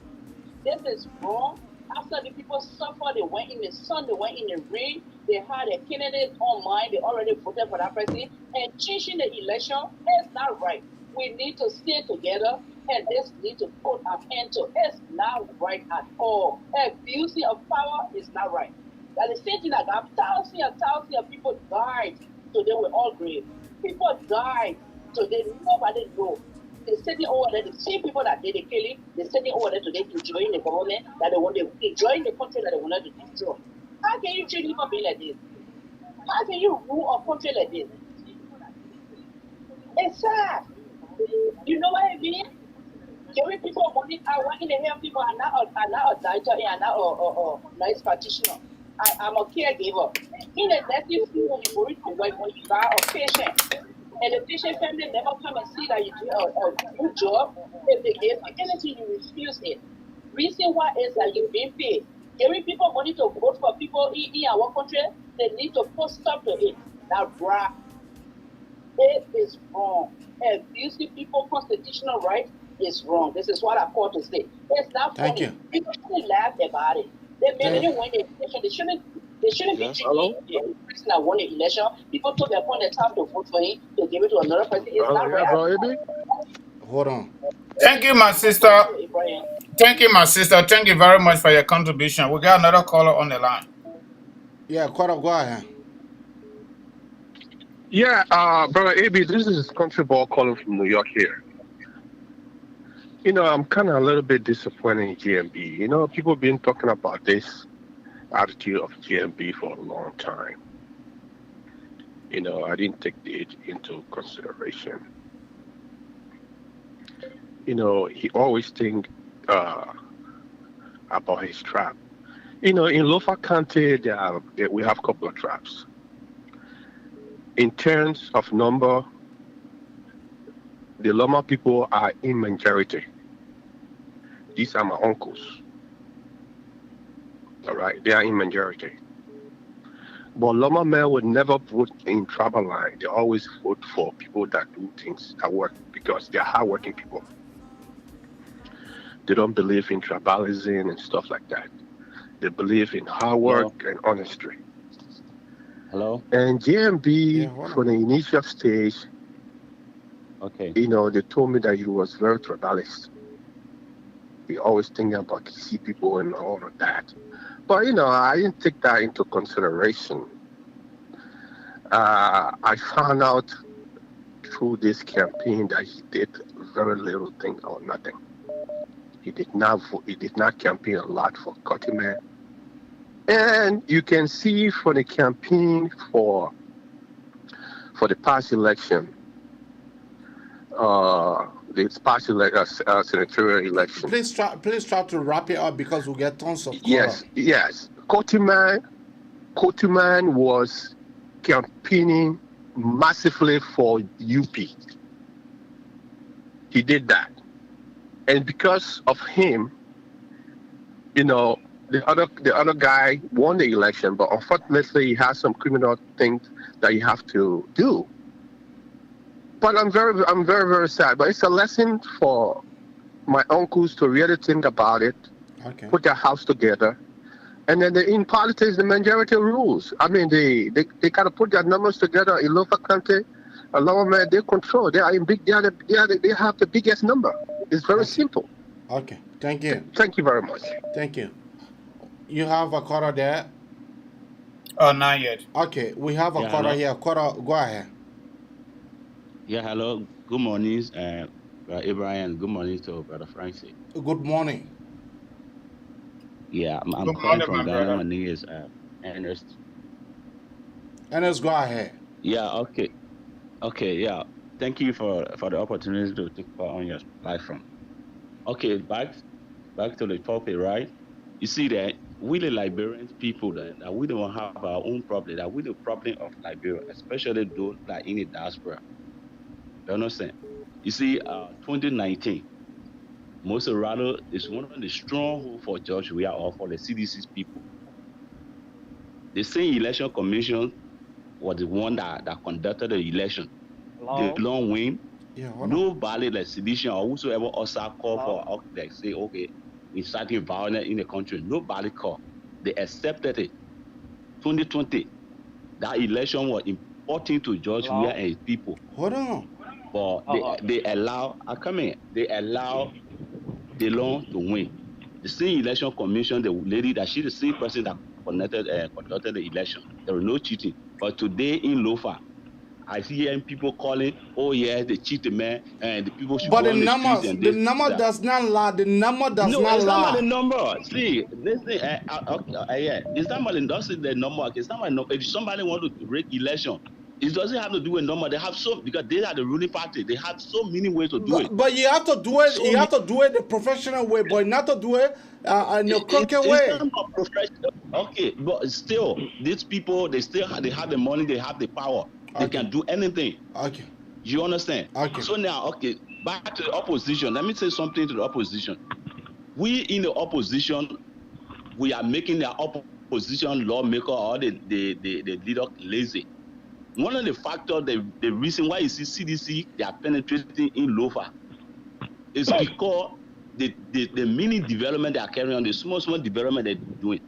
This is wrong. After the people suffered, they went in the sun, they went in the rain, they had a candidate on mind, they already voted for that person, and changing the election is not right. We need to stay together, and this need to put an end to. It's not right at all. Abusing of power is not right. That the same thing that thousands and thousands of people died, so they were all grave. People died, so they nobody knows. They're sitting over there, the same people that did the killing, they're sitting over there today enjoying the government that they want to enjoying the country that they want to destroy. How can you treat human beings like this? How can you rule a country like this? It's sad. You know what I mean? Giving people money, I want to help people. I'm not a doctor, I'm not a nice practitioner. I'm a caregiver. In the native field, when you go to work, when you are a patient, and the patient family never come and see that you do a good job, if they give you anything, you refuse it. Reason why is that you've been paid. Giving people money to vote for people in our country, they need to put stop to it. Now, bruh, it is wrong. Abusing people's constitutional rights is wrong. This is what I call to say. It's not funny. Thank you. People shouldn't laugh about it. They didn't win the election. They shouldn't be treating the person that won the election. People took upon the time to vote for him, to give it to another person. It's not right. Hold on. Thank you, my sister. Thank you, my sister. Thank you very much for your contribution. We got another caller on the line. Yeah, caller, go ahead. Yeah, brother AB, this is Country Ball calling from New York here. You know, I'm kind of a little bit disappointed in GMB. You know, people have been talking about this attitude of GMB for a long time. I didn't take the age into consideration. He always think about his tribe. In Lofa County, we have a couple of tribes. In terms of number, the Loma people are in majority. These are my uncles. All right, they are in majority. But Loma men would never vote in tribal line. They always vote for people that do things that work because they're hardworking people. They don't believe in tribalism and stuff like that. They believe in hard work and honesty. Hello? And JMB, from the initial stage, they told me that he was very tribalist. He always thinking about Kisi people and all of that. But, I didn't take that into consideration. I found out through this campaign that he did very little thing or nothing. He did not campaign a lot for Kotiman. And you can see for the campaign for the past election, senatorial election. Please try to wrap it up because we'll get tons of Yes. Kotiman was campaigning massively for UP. He did that. And because of him, the other guy won the election, but unfortunately he has some criminal things that you have to do. But I'm very, very sad. But it's a lesson for my uncles to really think about it, put their house together, and then in politics the majority rules. I mean, they gotta put their numbers together in Lofa County. A lot of men they control. They are in big. They have the biggest number. It's very simple. Okay, thank you. Thank you very much. Thank you. You have a caller there? Oh, not yet. Okay, we have a caller here. Caller, go ahead. Yeah, hello. Good morning, Brother Abraham. Good morning to Brother Francis. Good morning. Yeah, I'm calling from Ghana. My name is Ernest. Ernest, go ahead. Yeah, okay. Okay, yeah. Thank you for the opportunity to take part on your platform. Okay, back to the topic, right? You see that we the Liberian people that we don't have our own problem, that we the problem of Liberia, especially those like in the diaspora. You understand? You see, 2019, Moserado is one of the strongholds for George Weah or for the CDC's people. The same election commission was the one that conducted the election. Hello? The long win. Yeah, nobody like sedition or whosoever also call for like say, okay, inciting violence in the country. Nobody called. They accepted it. 2020, that election was important to George Weah and his people. Hold on. But they allow they allow the law to win. The same election commission, the lady that she's the same person that conducted the election. There was no cheating. But today in Lofa, I see people calling, oh yeah, they cheated, man, and the people should but go the numbers, the number does not lie. The number does not lie. No, it's not the number. See, listen, yeah, it's not the number. It's not my number. If somebody wants to break election, it doesn't have to do with number. They have because they are the ruling party. They have so many ways to do it. But you have to do it. You have to do it the professional way, but not to do it in a crooked way. It's not professional. Okay, but still, these people they have the money. They have the power. They can do anything. Okay. You understand? Okay. So now, back to the opposition. Let me say something to the opposition. We in the opposition, we are making the opposition lawmaker or the leader lazy. One of the factors, the reason why you see CDC, they are penetrating in Lofa is because the mini development they are carrying on, the small development they're doing.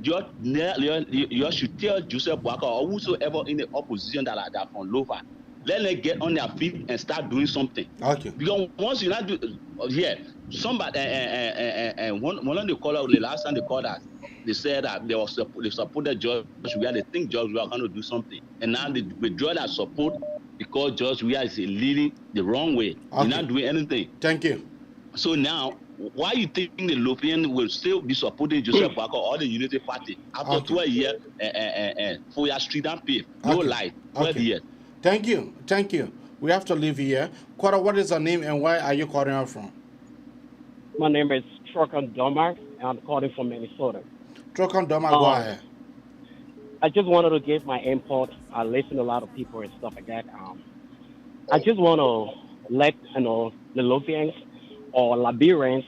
You should tell Joseph Boaka or whosoever in the opposition that are from Lofa, let them get on their feet and start doing something. Okay. Because once you not do, somebody and one of the callers, the last time they called us, they said that they supported George Weah. They think George Weah going to do something, and now they withdraw that support because George Weah is leading the wrong way. Okay. He's not doing anything. Thank you. So now why you think the Liberian will still be supporting Joseph Boakai or the Unity Party after 12 years for your street and pave? No light, 12 years. Thank you. We have to leave here. Quora, what is your name and where are you calling out from? My name is Trokan Domar, and I'm calling from Minnesota. Trokan Domar, go ahead. I just wanted to give my input. I listen to a lot of people and stuff like that. I just want to let the Lothians or Liberians,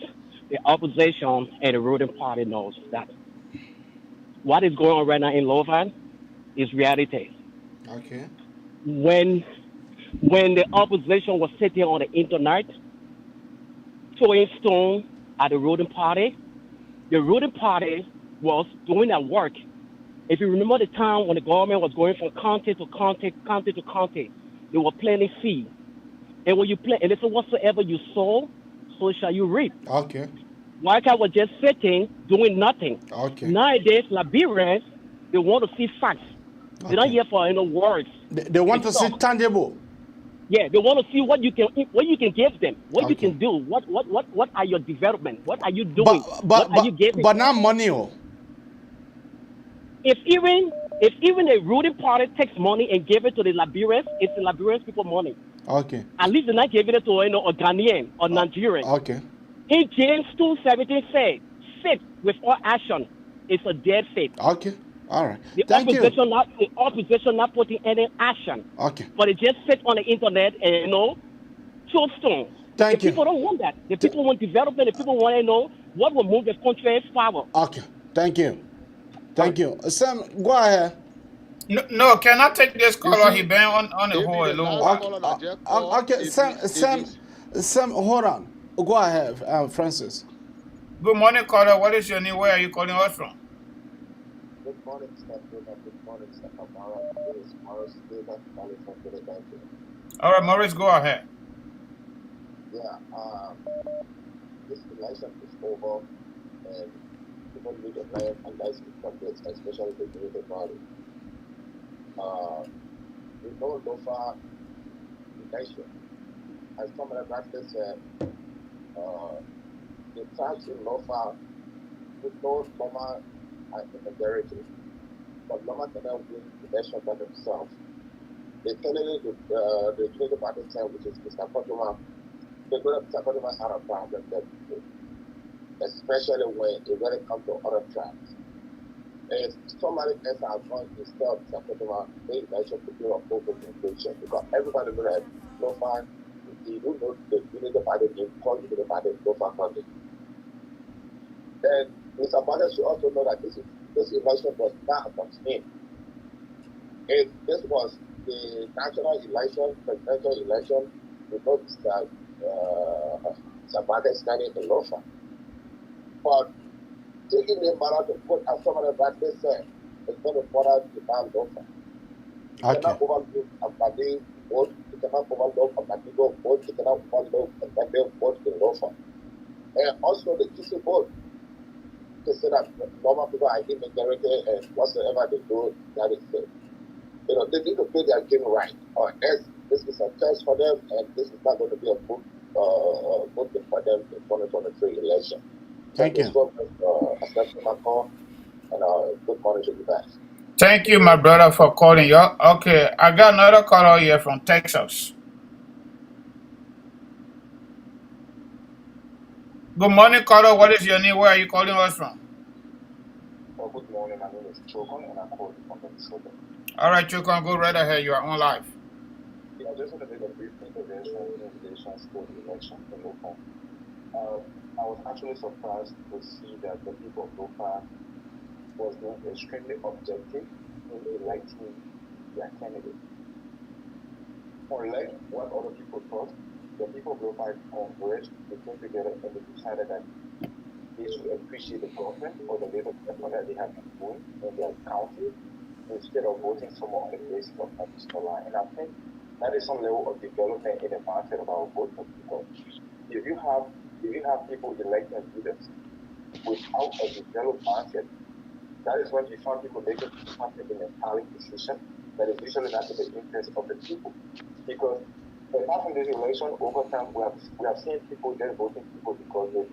the opposition and the ruling party knows that what is going on right now in Lofa is reality. Okay. When the opposition was sitting on the internet throwing stone at the ruling party was doing their work. If you remember the time when the government was going from county to county, they were planting seed. And when you plant, and they said, whatsoever you sow, so shall you reap. Okay. Wildcat was just sitting, doing nothing. Okay. Nowadays, Liberians, they want to see facts. Okay. They don't hear for words. They want to see tangible. Yeah, they want to see what you can give them, what you can do, what are your development, what are you doing, what are you giving? But not money. If even a ruling party takes money and give it to the Liberians, it's the Liberian people money. Okay. At least they're not giving it to a Ghanaian or Nigerian. Okay. In James 2:17 said, faith without action is a dead faith. Okay. All right. The opposition not putting any action. Okay. But they just sit on the internet and throw stones. The people don't want that. The people want development. The people want to know what will move the country forward. Okay. Thank you. Sam, go ahead. No, can I take this caller? He been on the whole alone. Okay, Sam, hold on. Go ahead, Francis. Good morning, caller. What is your name? Where are you calling us from? Good morning, Stephen. Good morning, Stephen. Morris, all right, Morris, go ahead. Yeah, this election is over, and people need to learn and guys conflicts, especially the Liberia party. We know Lofa election. As some of the practice said, the tribes in Lofa, we know Loma as the majority, but Loma cannot win the election by themselves. The candidate, the Unity Party said, which is Mr. Kotoma, the Mr. Kotoma had a problem that, especially when it really comes to other tribes. And somebody else has gone to stop Mr. Kotoma, they election to do a full conclusion because everybody will have no fun. You know the Unity Party, you call Unity Party, no fun funding. And Mr. Party should also know that this election was not about him. And this was the national election, presidential election. We noticed that Mr. Party is standing in Lofa. But taking the matter to put as some of the bad they said, it's going to further demand Lofa. You cannot overlook a body vote, you cannot overlook a Badigo vote, you cannot overlook a Badigo vote in Lofa. And also the kissing vote. To say that normal people are in majority and whatsoever they do, that is it. They need to play their game right, or else this is a test for them, and this is not going to be a good thing for them in 2023 election. Thank you. Accepting my call, and good morning to you guys. Thank you, my brother, for calling you. Okay, I got another caller here from Texas. Good morning, caller. What is your name? Where are you calling us from? Good morning. My name is Chokon, and I'm calling from Minnesota. All right, Chokon, go right ahead. You are on live. Yeah, I just want to make a brief intervention in relation to the election in Lofa. I was actually surprised to see that the people of Lofa was being extremely objective in electing their candidate. Unlike what other people thought, the people of Lofa converged, they came together and they decided that they should appreciate the government or the little effort that they have been doing in their county instead of voting someone on the basis of national line. And I think that is some level of development in the mindset of our voting people. If you have people electing leaders without a developed mindset, that is when you find people making something in a mentality decision that is usually not in the interest of the people. Because apart from this election, over time we have seen people just voting people because maybe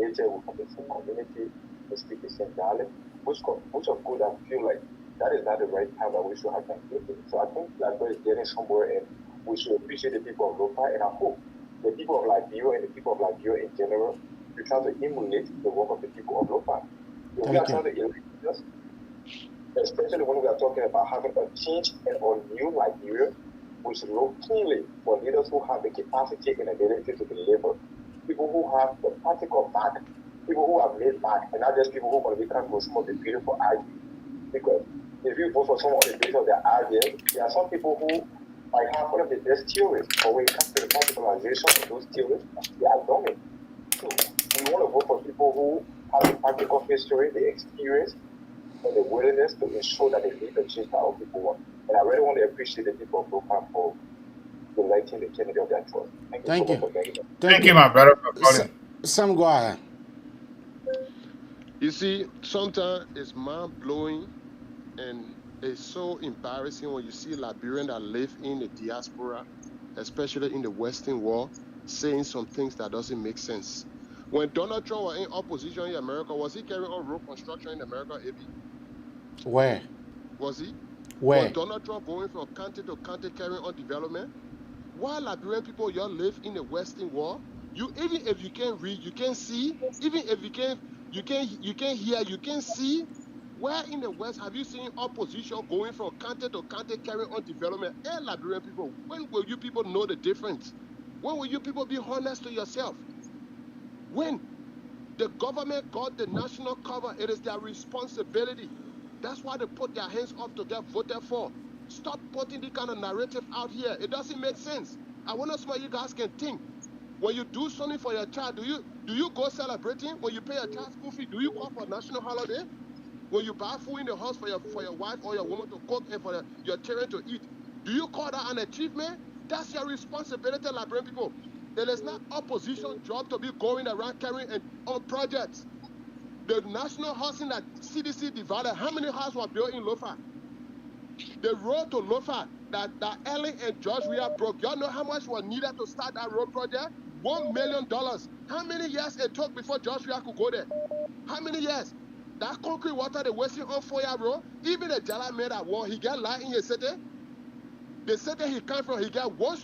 nature, we from the same community, we speak the same dialect, which of good, I feel like that is not the right time that we should have conflict. So I think Liberia is getting somewhere, and we should appreciate the people of Lofa, and I hope the people of Liberia and the people of Liberia in general, you try to emulate the work of the people of Lofa. If we are trying to elevate us, especially when we are talking about having a change and a new Liberia, we should look keenly for leaders who have the capacity and ability to deliver. People who have the practical back, people who have made back, and not just people who are going to become some of the beautiful ideas. Because if you vote for some of the beautiful ideas, there are some people who might have one of the best theories, but when it comes to the practicalization of those theories, they are dummy. So we want to vote for people who have the practical history, the experience, and the willingness to ensure that they lead the change that our people want. And I really want to appreciate the people of Lofa for electing the candidate of their choice. Thank you so much for being here. Thank you, my brother, for calling. Sam, go ahead. You see, sometimes it's mind blowing and it's so embarrassing when you see Liberians that live in the diaspora, especially in the Western world, saying some things that doesn't make sense. When Donald Trump was in opposition in America, was he carrying on road construction in America, AB? Where? Was he? Where? Was Donald Trump going from county to county carrying on development? While Liberian people, you live in the Western world, you even if you can read, you can see, even if you can hear, you can see. Where in the West have you seen opposition going from county to county carrying on development? And Liberian people, when will you people know the difference? When will you people be honest to yourself? When the government got the national cover, it is their responsibility. That's why they put their hands up to get voted for. Stop putting the kind of narrative out here. It doesn't make sense. I want to know you guys can think. When you do something for your child, do you go celebrating? When you pay your child school fee, do you call for a national holiday? When you buy food in the house for your wife or your woman to cook and for your children to eat, do you call that an achievement? That's your responsibility, Liberian people. It is not opposition job to be going around carrying on projects. The national housing that CDC divided, how many houses were built in Lofa? The road to Lofa that Ellen and George Weah broke, y'all know how much was needed to start that road project? $1 million. How many years it took before George Weah could go there? How many years? That concrete water they wasting on 4-year road, even the Jala made that wall, he got light in his city. The city he come from, he got one,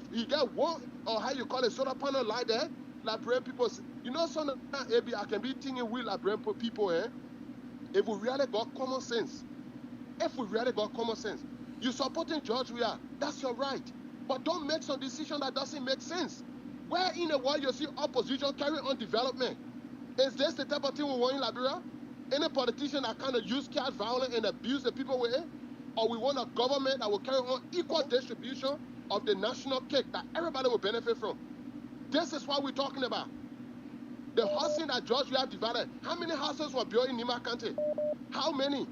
or how you call it, solar panel light there. Liberian people, you know, sometimes maybe I can be thinking we Liberian people, if we really got common sense, you supporting George Weah, that's your right. But don't make some decision that doesn't make sense. Where in the world you see opposition carrying on development? Is this the type of thing we want in Liberia? Any politician that kind of use cash violence and abuse the people with it? Or we want a government that will carry on equal distribution of the national cake that everybody will benefit from? This is what we're talking about. The housing that George Weah divided. How many houses were built in Nima County? How many?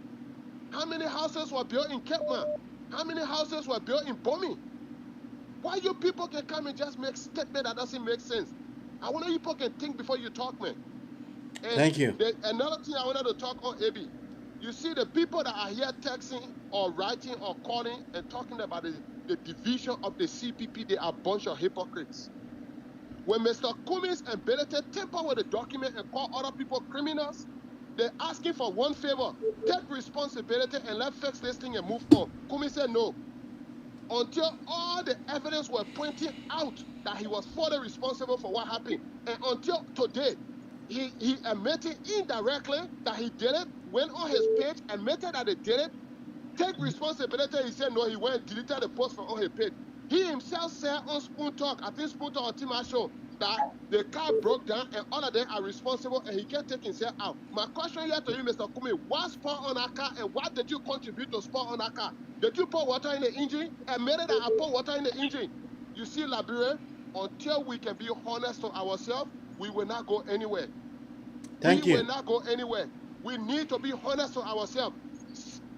How many houses were built in Cape Man? How many houses were built in Bomi? Why you people can come and just make statement that doesn't make sense? I want you people can think before you talk, man. And thank you. Another thing I wanted to talk on, AB. You see the people that are here texting or writing or calling and talking about the division of the CPP, they are a bunch of hypocrites. When Mr. Cummings and Benete tamper with the document and call other people criminals, they're asking for one favor. Take responsibility and let's fix this thing and move on. Cummings said no. Until all the evidence were pointing out that he was fully responsible for what happened. And until today, he admitted indirectly that he did it, went on his page, admitted that he did it, take responsibility. He said no, he went and deleted the post from on his page. He himself said on Spoon Talk, I think Spoon Talk on Tima Show, that the car broke down and all of them are responsible and he can't take himself out. My question here to you, Mr. Kumi, what spot on that car and what did you contribute to spot on that car? Did you pour water in the engine? Admitted that I pour water in the engine. You see, Liberia, until we can be honest to ourselves, we will not go anywhere. Thank you. We will not go anywhere. We need to be honest to ourselves.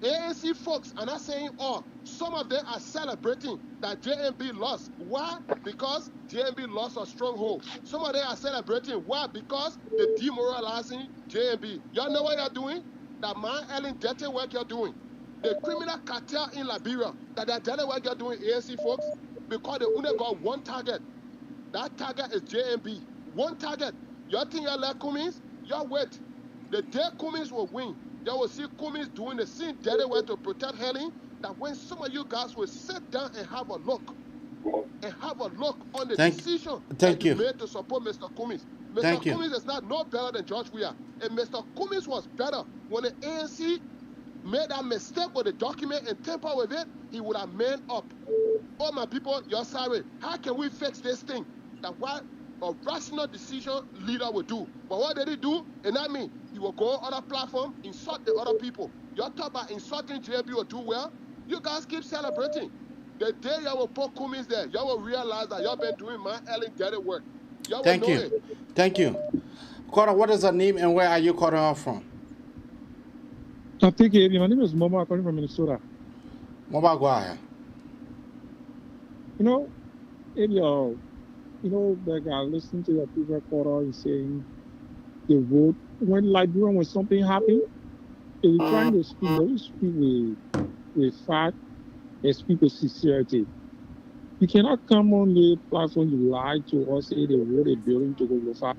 ANC folks are not saying all. Some of them are celebrating that JMB lost. Why? Because JMB lost a stronghold. Some of them are celebrating. Why? Because they're demoralizing JMB. Y'all know what you're doing? That man Ellen dirty work you're doing. The criminal cartel in Liberia, that they're dirty work you're doing, ANC folks, because they only got one target. That target is JMB. One target. You think you're like Cummings? Y'all wait. The day Cummings will win, they will see Cummings doing the same dirty way to protect Helen. That when some of you guys will sit down and have a look on the decision that Thank you you. made to support Mr. Cummings. Mr. Thank you. Cummings is not no better than George Weah. And Mr. Cummings was better when the ANC made that mistake with the document and tamper with it. He would have manned up. Oh, my people, you're sorry. How can we fix this thing? That what a rational decision leader would do. But what did he do? And I mean, he will go on other platform, insult the other people. Y'all talk about insulting JB will do well. You guys keep celebrating. The day y'all will put Cummings there, y'all will realize that y'all been doing my Ellen dirty work. Y'all will Thank know you. it. Thank you. Cora, what is the name and where are you calling off from? Thank you. My name is Mama. I'm calling from Minnesota. Mama, go ahead. You know, like I listened to your previous caller and saying the vote when Liberian when something happened, if you're trying to speak, don't speak with fact and speak with sincerity. You cannot come on the platform you lie to us, say they wrote a building to go Lofa.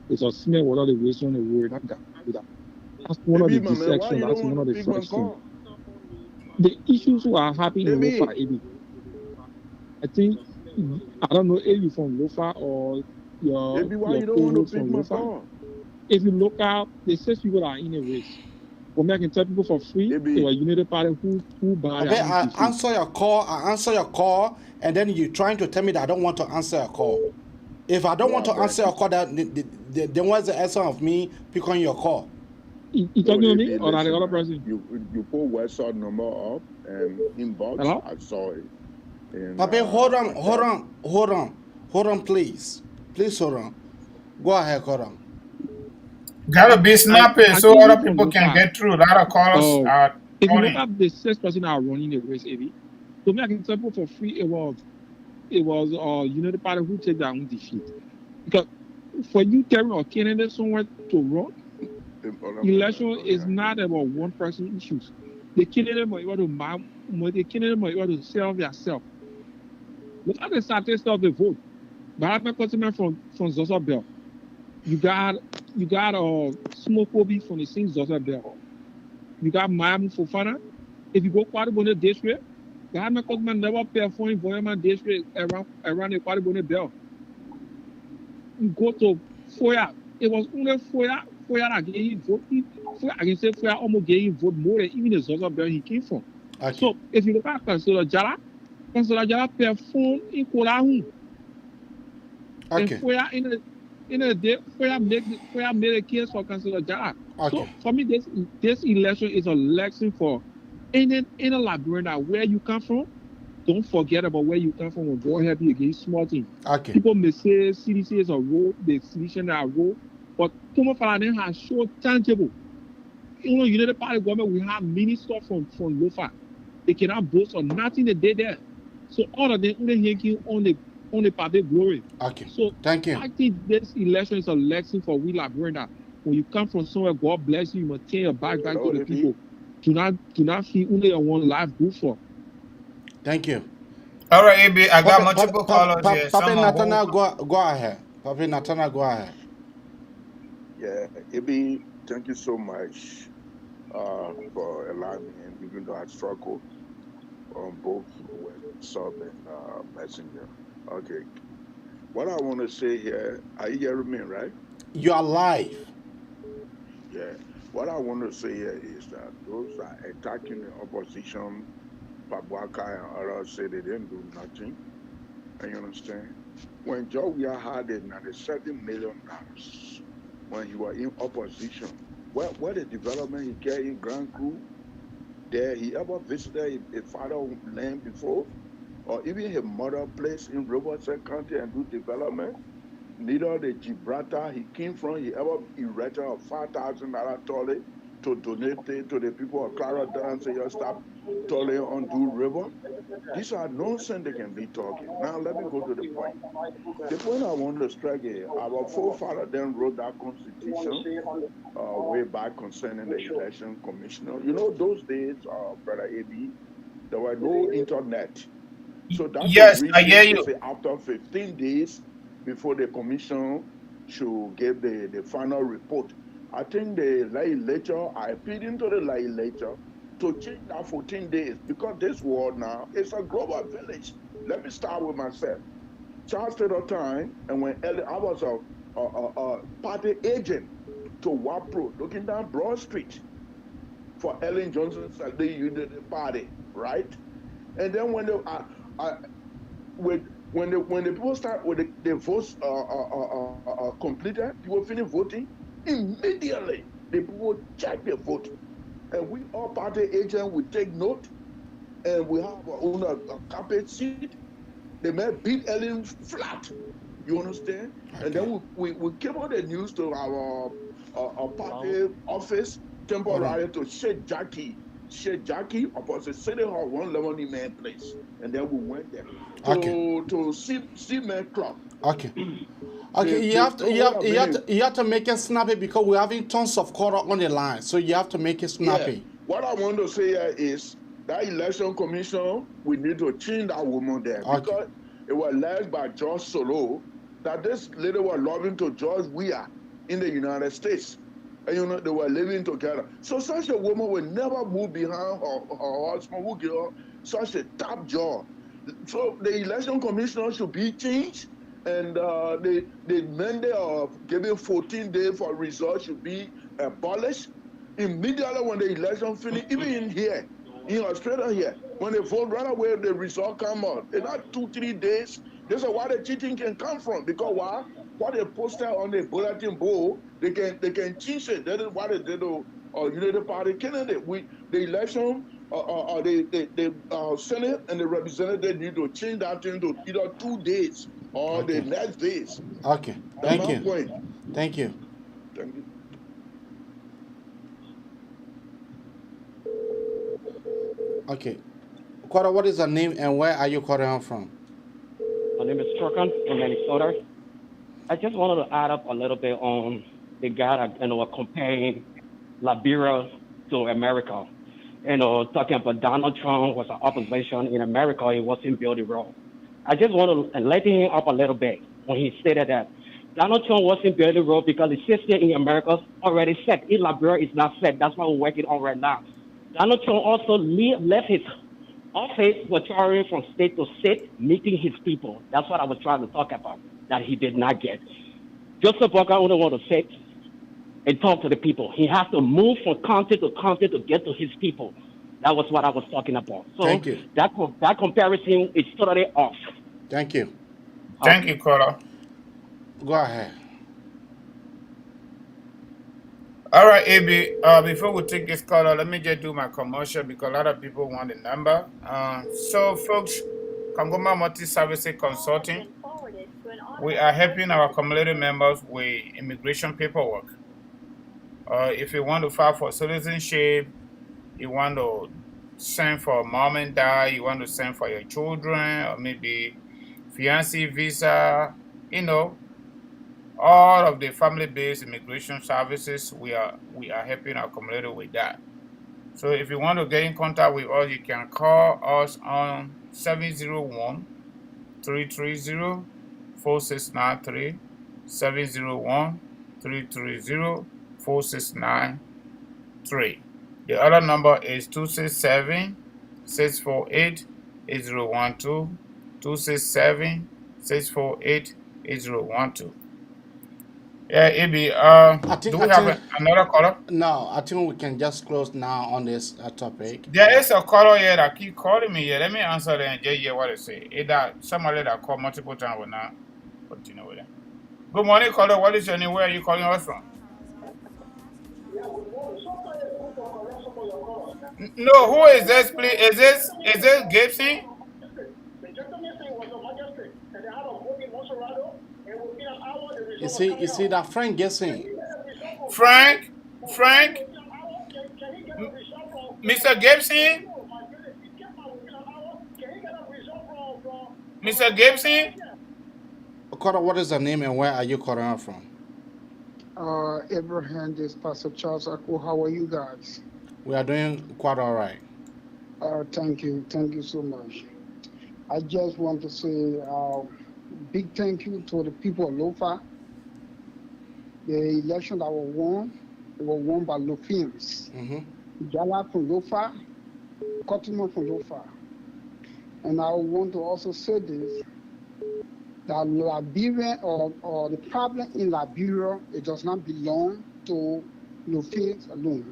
It's a smell without the waste on the word. That's one of the deceptions. That's one of the first things. The issues who are happening in Lofa, AB. I think, I don't know if you're from Lofa or your co-host from Lofa. If you look out, the 6 people that are in a race. For me, I can tell people for free, they were United Party who buy their own I defeat. answer your call, and then you're trying to tell me that I don't want to answer a call. If I don't want to answer a call, then what's the essence of me picking your call? You talking to me or the other person? You put WhatsApp number up and inbox. Hello? I saw it. Papi, hold on, please. Please hold on. Go ahead, Cora. Gotta be snappy so other people can get through. A lot of callers are if you look calling. at the 6 person that are running the race, AB, to me, I can tell people for free, it was United Party who take their own defeat. Because for you carrying a candidate somewhere to run, election is not about one person issues. The candidate might want to sell themselves. Look at the statistics of the vote. But I'm customer from Zosa Bell. You got Smoke Obi from the same Zosa Bell. You got Miami Fofana. If you go Quadribone district, the Hama customer never perform in Voyama district around the Quadribone Bell. You go to Foya. It was only Foya that gave vote. I can say Foya almost gave vote more than even the Zosa Bell he came from. Okay. So if you look at Councilor Jala performed in Kolahu. Okay. And Foya in a day, Foya made a case for Councilor Jala. Okay. So for me, this election is a lesson for any Liberian where you come from. Don't forget about where you come from and go ahead against small things. Okay. People may say CDC is a role, the solution is a role, but Tomo Falane has shown tangible. United Party government, we have ministers from Lofa. They cannot boast on nothing they did there. So all of them only yanking on the public glory. Okay. So thank you. I think this election is a lesson for we Liberian. When you come from somewhere, God bless you, you must turn your back to the people. Do not feel only one life good for. Thank you. All right, AB, I got multiple callers here. Papi Natana, go ahead. Papi Natana, go ahead. Yeah, AB, thank you so much for allowing me, and even though I struggle on both WhatsApp and Messenger. Okay. What I want to say here, are you hearing me, right? You are live. Yeah. What I want to say here is that those are attacking the opposition, Pabuaka and others say they didn't do nothing. And you understand? When Georgia had it $97 million when he was in opposition, what the development he carried in Grand Coup, there he ever visited his father's land before, or even his mother place in Riverside County and do development. Neither the Gibraltar he came from, he ever erected a $5,000 toilet to donate it to the people of Clarendon and say, you stop toilet on Do River. These are nonsense they can be talking. Now let me go to the point. The point I want to strike is our forefathers then wrote that constitution way back concerning the election commissioner. You know, those days, Brother AB, there were no internet. So that's yes, the I hear reason you. to say after 15 days before the commission should give the final report. I think the legislature, I appealed to the legislature to change that 14 days because this world now is a global village. Let me start with myself. Charles Taylor time, and when I was a party agent to WAPRO, looking down Broad Street for Ellen Johnson's Unity Party, right? And then when the people start with the votes completed, people finish voting, immediately the people check their vote. And we all party agents, we take note, and we have our own carpet seat. The man beat Ellen flat. You understand? Okay. And then we came on the news to our party office temporarily to Sheikh Jackie opposite City Hall 111 man place. And then we went there to Cement Club. Okay. Okay, you have to make it snappy because we're having tons of caller on the line, so you have to make it snappy. Yeah. What I want to say here is that election commission, we need to change that woman there because it was led by George Solo that this lady was loving to George Weah in the United States. And you know, they were living together. So such a woman will never move behind her husband who give her such a top job. So the election commissioner should be changed, and the mandate of giving 14 days for results should be abolished. Immediately when the election finish, even in here, in Australia here, when they vote right away, the result come out. It's not 2-3 days. This is why the cheating can come from. Because why? What they posted on the bulletin board, they can change it. That is why they did the Unity Party candidate. The election, the Senate and the representative need to change that thing to either 2 days or the next days. Okay. Thank you. Point. Thank you. Thank you. Okay. Quora, what is your name and where are you calling from? My name is Turkan from Minnesota. I just wanted to add up a little bit on the guy that comparing Liberia to America. Talking about Donald Trump was an opposition in America, he wasn't building wrong. I just want to lighten him up a little bit when he stated that Donald Trump wasn't building wrong because the system in America already set. In Liberia, it's not set. That's what we're working on right now. Donald Trump also left his office, was traveling from state to state, meeting his people. That's what I was trying to talk about, that he did not get. Joseph Walker only want to sit and talk to the people. He has to move from county to county to get to his people. That was what I was talking about. So thank you. That comparison is totally off. Thank you. Thank you, caller. Go ahead. All right, AB, before we take this caller, let me just do my commercial because a lot of people want the number. So, folks, Kangoma Multi-Services Consulting, we are helping our community members with immigration paperwork. If you want to file for citizenship, you want to send for mom and dad, you want to send for your children, or maybe fiancé visa, all of the family-based immigration services, we are helping our community with that. So if you want to get in contact with us, you can call us on 701-330-4693, 701-330-4693. The other number is 267-648-8012, 267-648-8012. Yeah, AB, do we have another caller? No, I think we can just close now on this topic. There is a caller here that keep calling me here. Let me answer them and just hear what they say. Either somebody that called multiple times will not continue with them. Good morning, caller. What is your name? Where are you calling us from? No, who is this, please? Is this Gibson? You see that Frank Gibson. Frank, Mr. Gibson, Mr. Gibson. Carter, what is the name and where are you calling from? Abraham, this Pastor Charles Akko. How are you guys? We are doing quite all right. Thank you so much. I just want to say big thank you to the people of Lofa the election that was won by Lofians. Jala from Lofa, Cottonman from Lofa. And I want to also say this, that Liberia or the problem in Liberia, it does not belong to Lofians alone.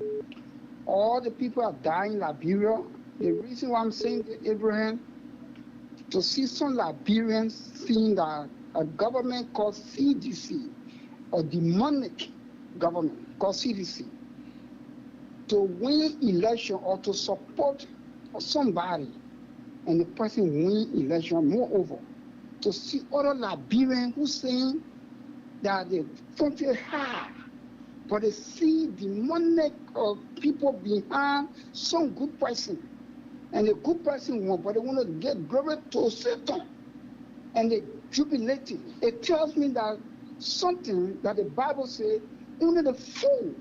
All the people are dying in Liberia. The reason why I'm saying to Abraham, to see some Liberians seeing that a government called CDC, a demonic government called CDC, to win election or to support somebody and the person win election, moreover, to see other Liberians who saying that the country hard, but they see demonic people behind some good person. And the good person won, but they want to get glory to Satan. And they jubilating. It tells me that something that the Bible says, only the fool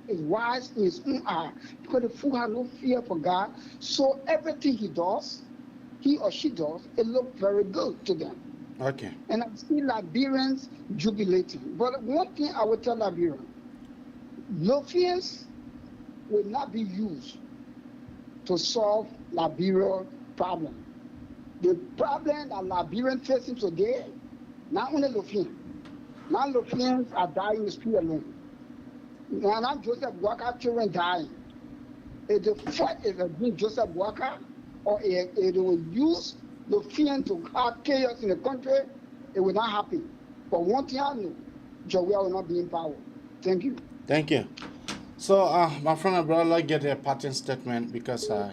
is wise in his own eye, because the fool has no fear for God. So everything he does, he or she does, it looks very good to them. Okay. And I see Liberians jubilating. But one thing I will tell Liberians, Lofians will not be used to solve Liberia's problem. The problem that Liberians facing today, not only Lofians. Now Lofians are dying in the street alone. Now not Joseph Walker children dying. If the fight is against Joseph Walker, or if they will use Lofians to have chaos in the country, it will not happen. But one thing I know, Joel will not be in power. Thank you. Thank you. So, my friend and brother, let's get a parting statement because I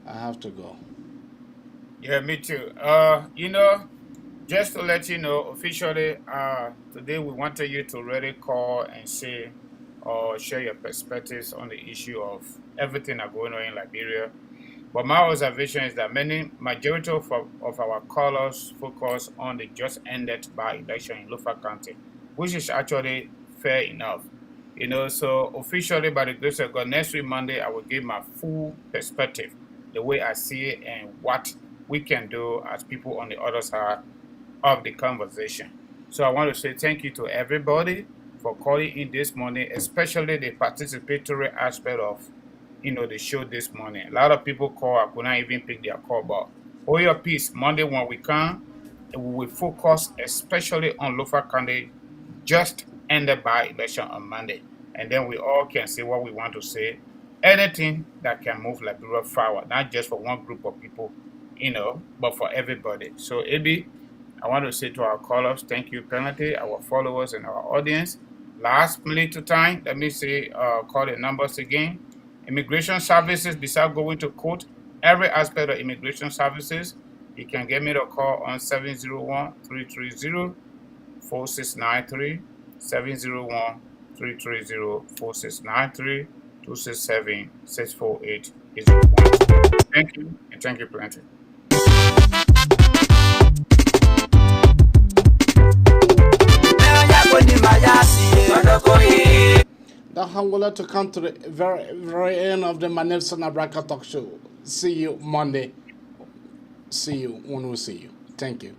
have to go. Yeah, me too. Just to let you know, officially, today we wanted you to really call and say or share your perspectives on the issue of everything that's going on in Liberia. But my observation is that majority of our callers focus on the just ended by-election in Lofa County, which is actually fair enough. So officially, by the grace of God, next week, Monday, I will give my full perspective, the way I see it and what we can do as people on the other side of the conversation. So I want to say thank you to everybody for calling in this morning, especially the participatory aspect of, the show this morning. A lot of people call, I could not even pick their call, but hold your peace. Monday when we come, we will focus especially on Lofa County just ended by election on Monday. And then we all can say what we want to say. Anything that can move Liberia forward, not just for one group of people, but for everybody. So, Ebi, I want to say to our callers, thank you, Penalty, our followers and our audience. Last minute time, let me say, call the numbers again. Immigration services, besides going to court, every aspect of immigration services, you can get me a call on 701-330-4693, 701-330-4693, 267-648 is the one. Thank you, and thank you plenty. That Hangola to come to the very, very end of the Manelson Abraka Talk Show. See you Monday. See you when we see you. Thank you.